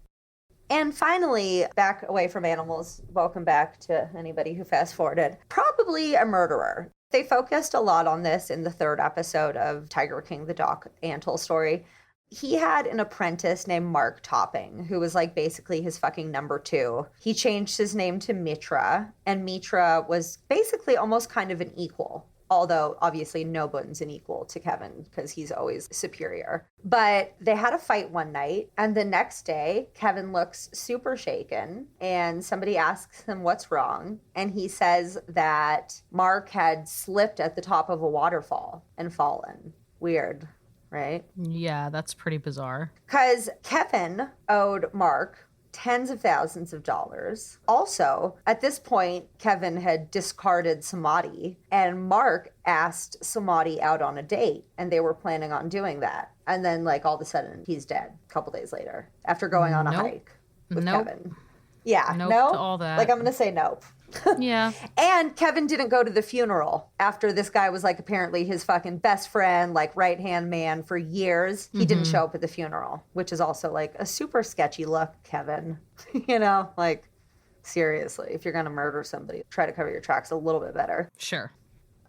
S6: And finally, back away from animals. Welcome back to anybody who fast forwarded. Probably a murderer. They focused a lot on this in the 3rd episode of Tiger King, the doc-antle story. He had an apprentice named Mark Topping, who was like basically his fucking number 2. He changed his name to Mitra, and Mitra was basically almost kind of an equal. Although obviously nobody's an equal to Kevin because he's always superior. But they had a fight one night, and the next day, Kevin looks super shaken, and somebody asks him what's wrong. And he says that Mark had slipped at the top of a waterfall and fallen. Weird, right?
S4: Yeah, that's pretty bizarre.
S6: Because Kevin owed Mark tens of thousands of dollars. Also, at this point, Kevin had discarded Samadhi, and Mark asked Samadhi out on a date, and they were planning on doing that. And then, like, all of a sudden, he's dead a couple days later after going on a hike with Kevin. Yeah,
S4: Nope
S6: no?
S4: to all that.
S6: Like, I'm going to say nope.
S4: Yeah.
S6: And Kevin didn't go to the funeral after this guy was like apparently his fucking best friend, like right-hand man for years. He didn't show up at the funeral, which is also like a super sketchy look, Kevin. You know, like seriously, if you're going to murder somebody, try to cover your tracks a little bit better.
S4: Sure.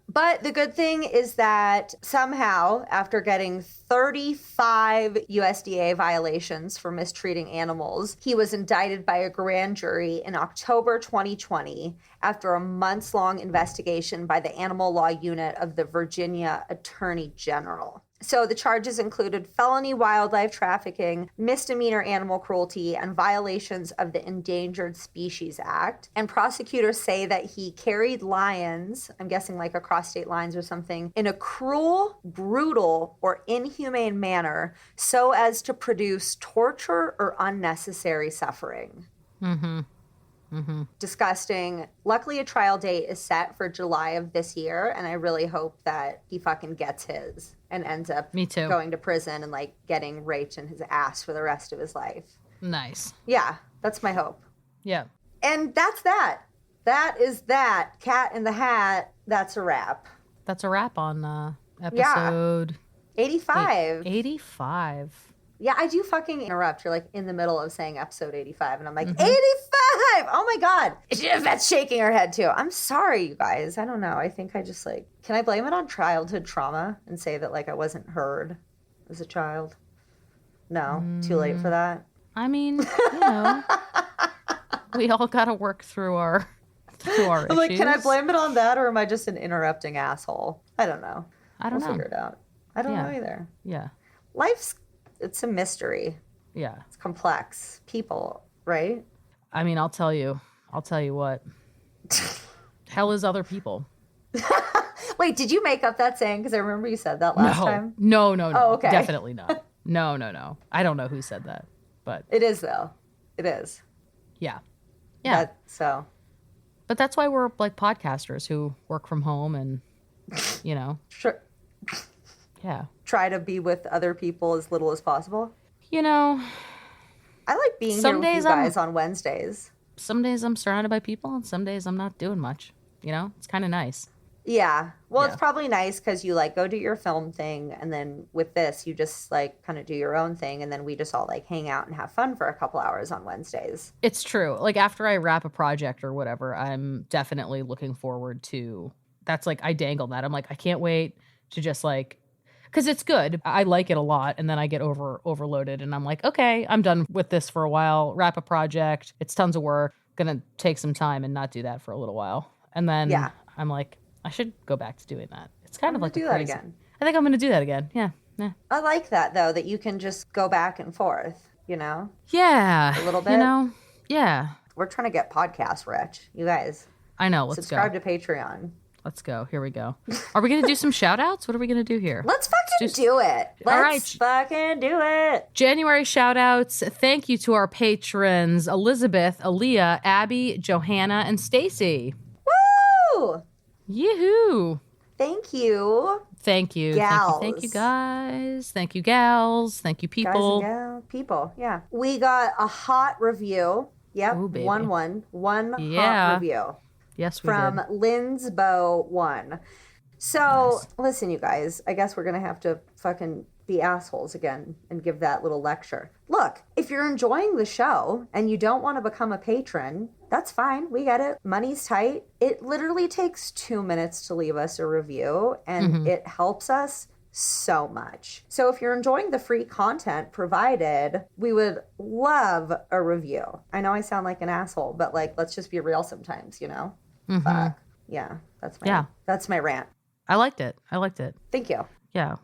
S6: But the good thing is that somehow, after getting 35 USDA violations for mistreating animals, he was indicted by a grand jury in October 2020 after a months-long investigation by the Animal Law Unit of the Virginia Attorney General. So the charges included felony wildlife trafficking, misdemeanor animal cruelty, and violations of the Endangered Species Act. And prosecutors say that he carried lions, I'm guessing like across state lines or something, in a cruel, brutal, or inhumane manner so as to produce torture or unnecessary suffering. Disgusting. Luckily, a trial date is set for July of this year, and I really hope that he fucking gets his and ends up going to prison and like getting raped in his ass for the rest of his life.
S4: Nice.
S6: Yeah, that's my hope.
S4: Yeah.
S6: And that's that. That is that. Cat in the Hat. That's a wrap.
S4: That's a wrap on episode
S6: 85.
S4: 85.
S6: Yeah, I do fucking interrupt. You're like in the middle of saying episode 85, and I'm like, 85! Oh my God. That's shaking her head too. I'm sorry, you guys. I don't know. I think I just like, can I blame it on childhood trauma and say that like I wasn't heard as a child? No, too late for that.
S4: I mean, you know, we all got to work through our issues.
S6: I'm like, can I blame it on that, or am I just an interrupting asshole? I don't know.
S4: We'll
S6: figure it out. I don't know either.
S4: Yeah.
S6: It's a mystery.
S4: Yeah.
S6: It's complex. People, right?
S4: I mean, I'll tell you what. Hell is other people.
S6: Wait, did you make up that saying? Because I remember you said that last time.
S4: No.
S6: Oh, okay.
S4: Definitely not. No. I don't know who said that, but
S6: it is though. It is.
S4: Yeah. But that's why we're like podcasters who work from home and, you know.
S6: Sure.
S4: Yeah.
S6: Try to be with other people as little as possible.
S4: You know,
S6: I like being here with you guys on Wednesdays.
S4: Some days I'm surrounded by people and some days I'm not doing much. You know, it's kind of nice.
S6: Yeah. Well, it's probably nice because you like go do your film thing. And then with this, you just like kind of do your own thing. And then we just all like hang out and have fun for a couple hours on Wednesdays.
S4: It's true. Like after I wrap a project or whatever, I'm definitely looking forward to, that's like, I dangle that. I'm like, I can't wait to just like, because it's good. I like it a lot. And then I get overloaded and I'm like, okay, I'm done with this for a while. Wrap a project. It's tons of work. Gonna take some time and not do that for a little while. And then I'm like, I should go back to doing that. It's kind of like
S6: do that again.
S4: I think I'm going to do that again. Yeah.
S6: I like that though, that you can just go back and forth, you know?
S4: Yeah.
S6: A little bit.
S4: You know? Yeah.
S6: We're trying to get podcast rich. You guys.
S4: I know. Let's
S6: subscribe to Patreon.
S4: Let's go. Here we go. Are we going to do some shout outs? What are we going to do here?
S6: Let's fucking do it. Let's fucking do it.
S4: January shout outs. Thank you to our patrons, Elizabeth, Aaliyah, Abby, Johanna, and Stacy.
S6: Woo!
S4: Yoo-hoo.
S6: Thank you.
S4: Thank you.
S6: Gals.
S4: Thank you, guys. Thank you, gals. Thank you, people.
S6: Guys and gals. People, yeah. We got a hot review. Yep.
S4: Ooh, baby.
S6: One hot review.
S4: Yes, we
S6: from
S4: did.
S6: Linsbo1. So, Listen, you guys, I guess we're going to have to fucking be assholes again and give that little lecture. Look, if you're enjoying the show and you don't want to become a patron, that's fine. We get it. Money's tight. It literally takes 2 minutes to leave us a review, and it helps us so much. So if you're enjoying the free content provided, we would love a review. I know I sound like an asshole, but like, let's just be real sometimes, you know? Fuck. Yeah, that's my rant.
S4: I liked it.
S6: Thank you.
S4: Yeah.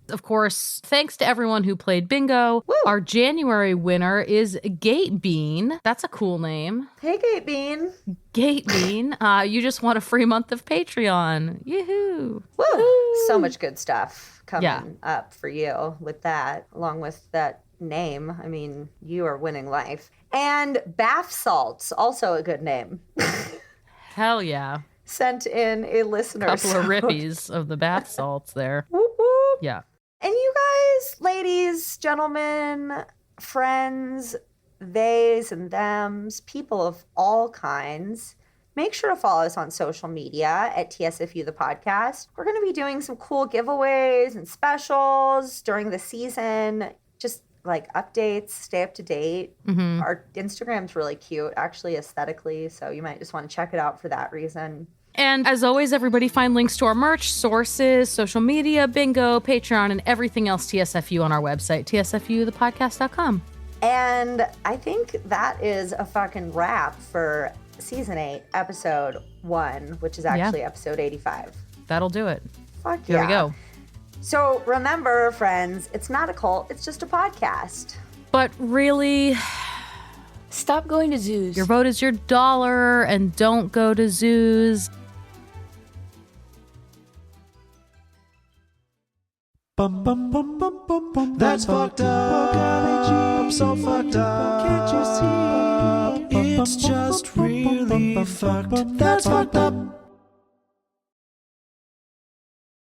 S4: Of course, thanks to everyone who played bingo.
S6: Woo!
S4: Our January winner is Gate Bean. That's a cool name.
S6: Hey, Gate Bean.
S4: Gate Bean. You just want a free month of Patreon. Yoo-hoo.
S6: Woo! So much good stuff coming up for you with that, along with that name. I mean, you are winning life. And Bath Salts, also a good name.
S4: Hell yeah.
S6: Sent in a listener.
S4: Couple of rippies of the bath salts there.
S6: Whoop, whoop.
S4: Yeah.
S6: And you guys, ladies, gentlemen, friends, theys and thems, people of all kinds, make sure to follow us on social media at TSFU the podcast. We're going to be doing some cool giveaways and specials during the season. Just like updates, stay up to date. Our Instagram's really cute, actually, aesthetically. So you might just want to check it out for that reason.
S4: And as always, everybody find links to our merch, sources, social media, bingo, Patreon, and everything else TSFU on our website, tsfuthepodcast.com.
S6: And I think that is a fucking wrap for season 8, episode 1, which is actually episode 85.
S4: That'll do it.
S6: Fuck
S4: Here we go.
S6: So remember, friends, it's not a cult, it's just a podcast.
S4: But really,
S5: Stop going to zoos.
S4: your vote is your dollar, and don't go to zoos.
S3: Bum bum bum bum bum bum. That's fucked up. So fucked up. Can't you see? It's just really fucked. That's fucked up.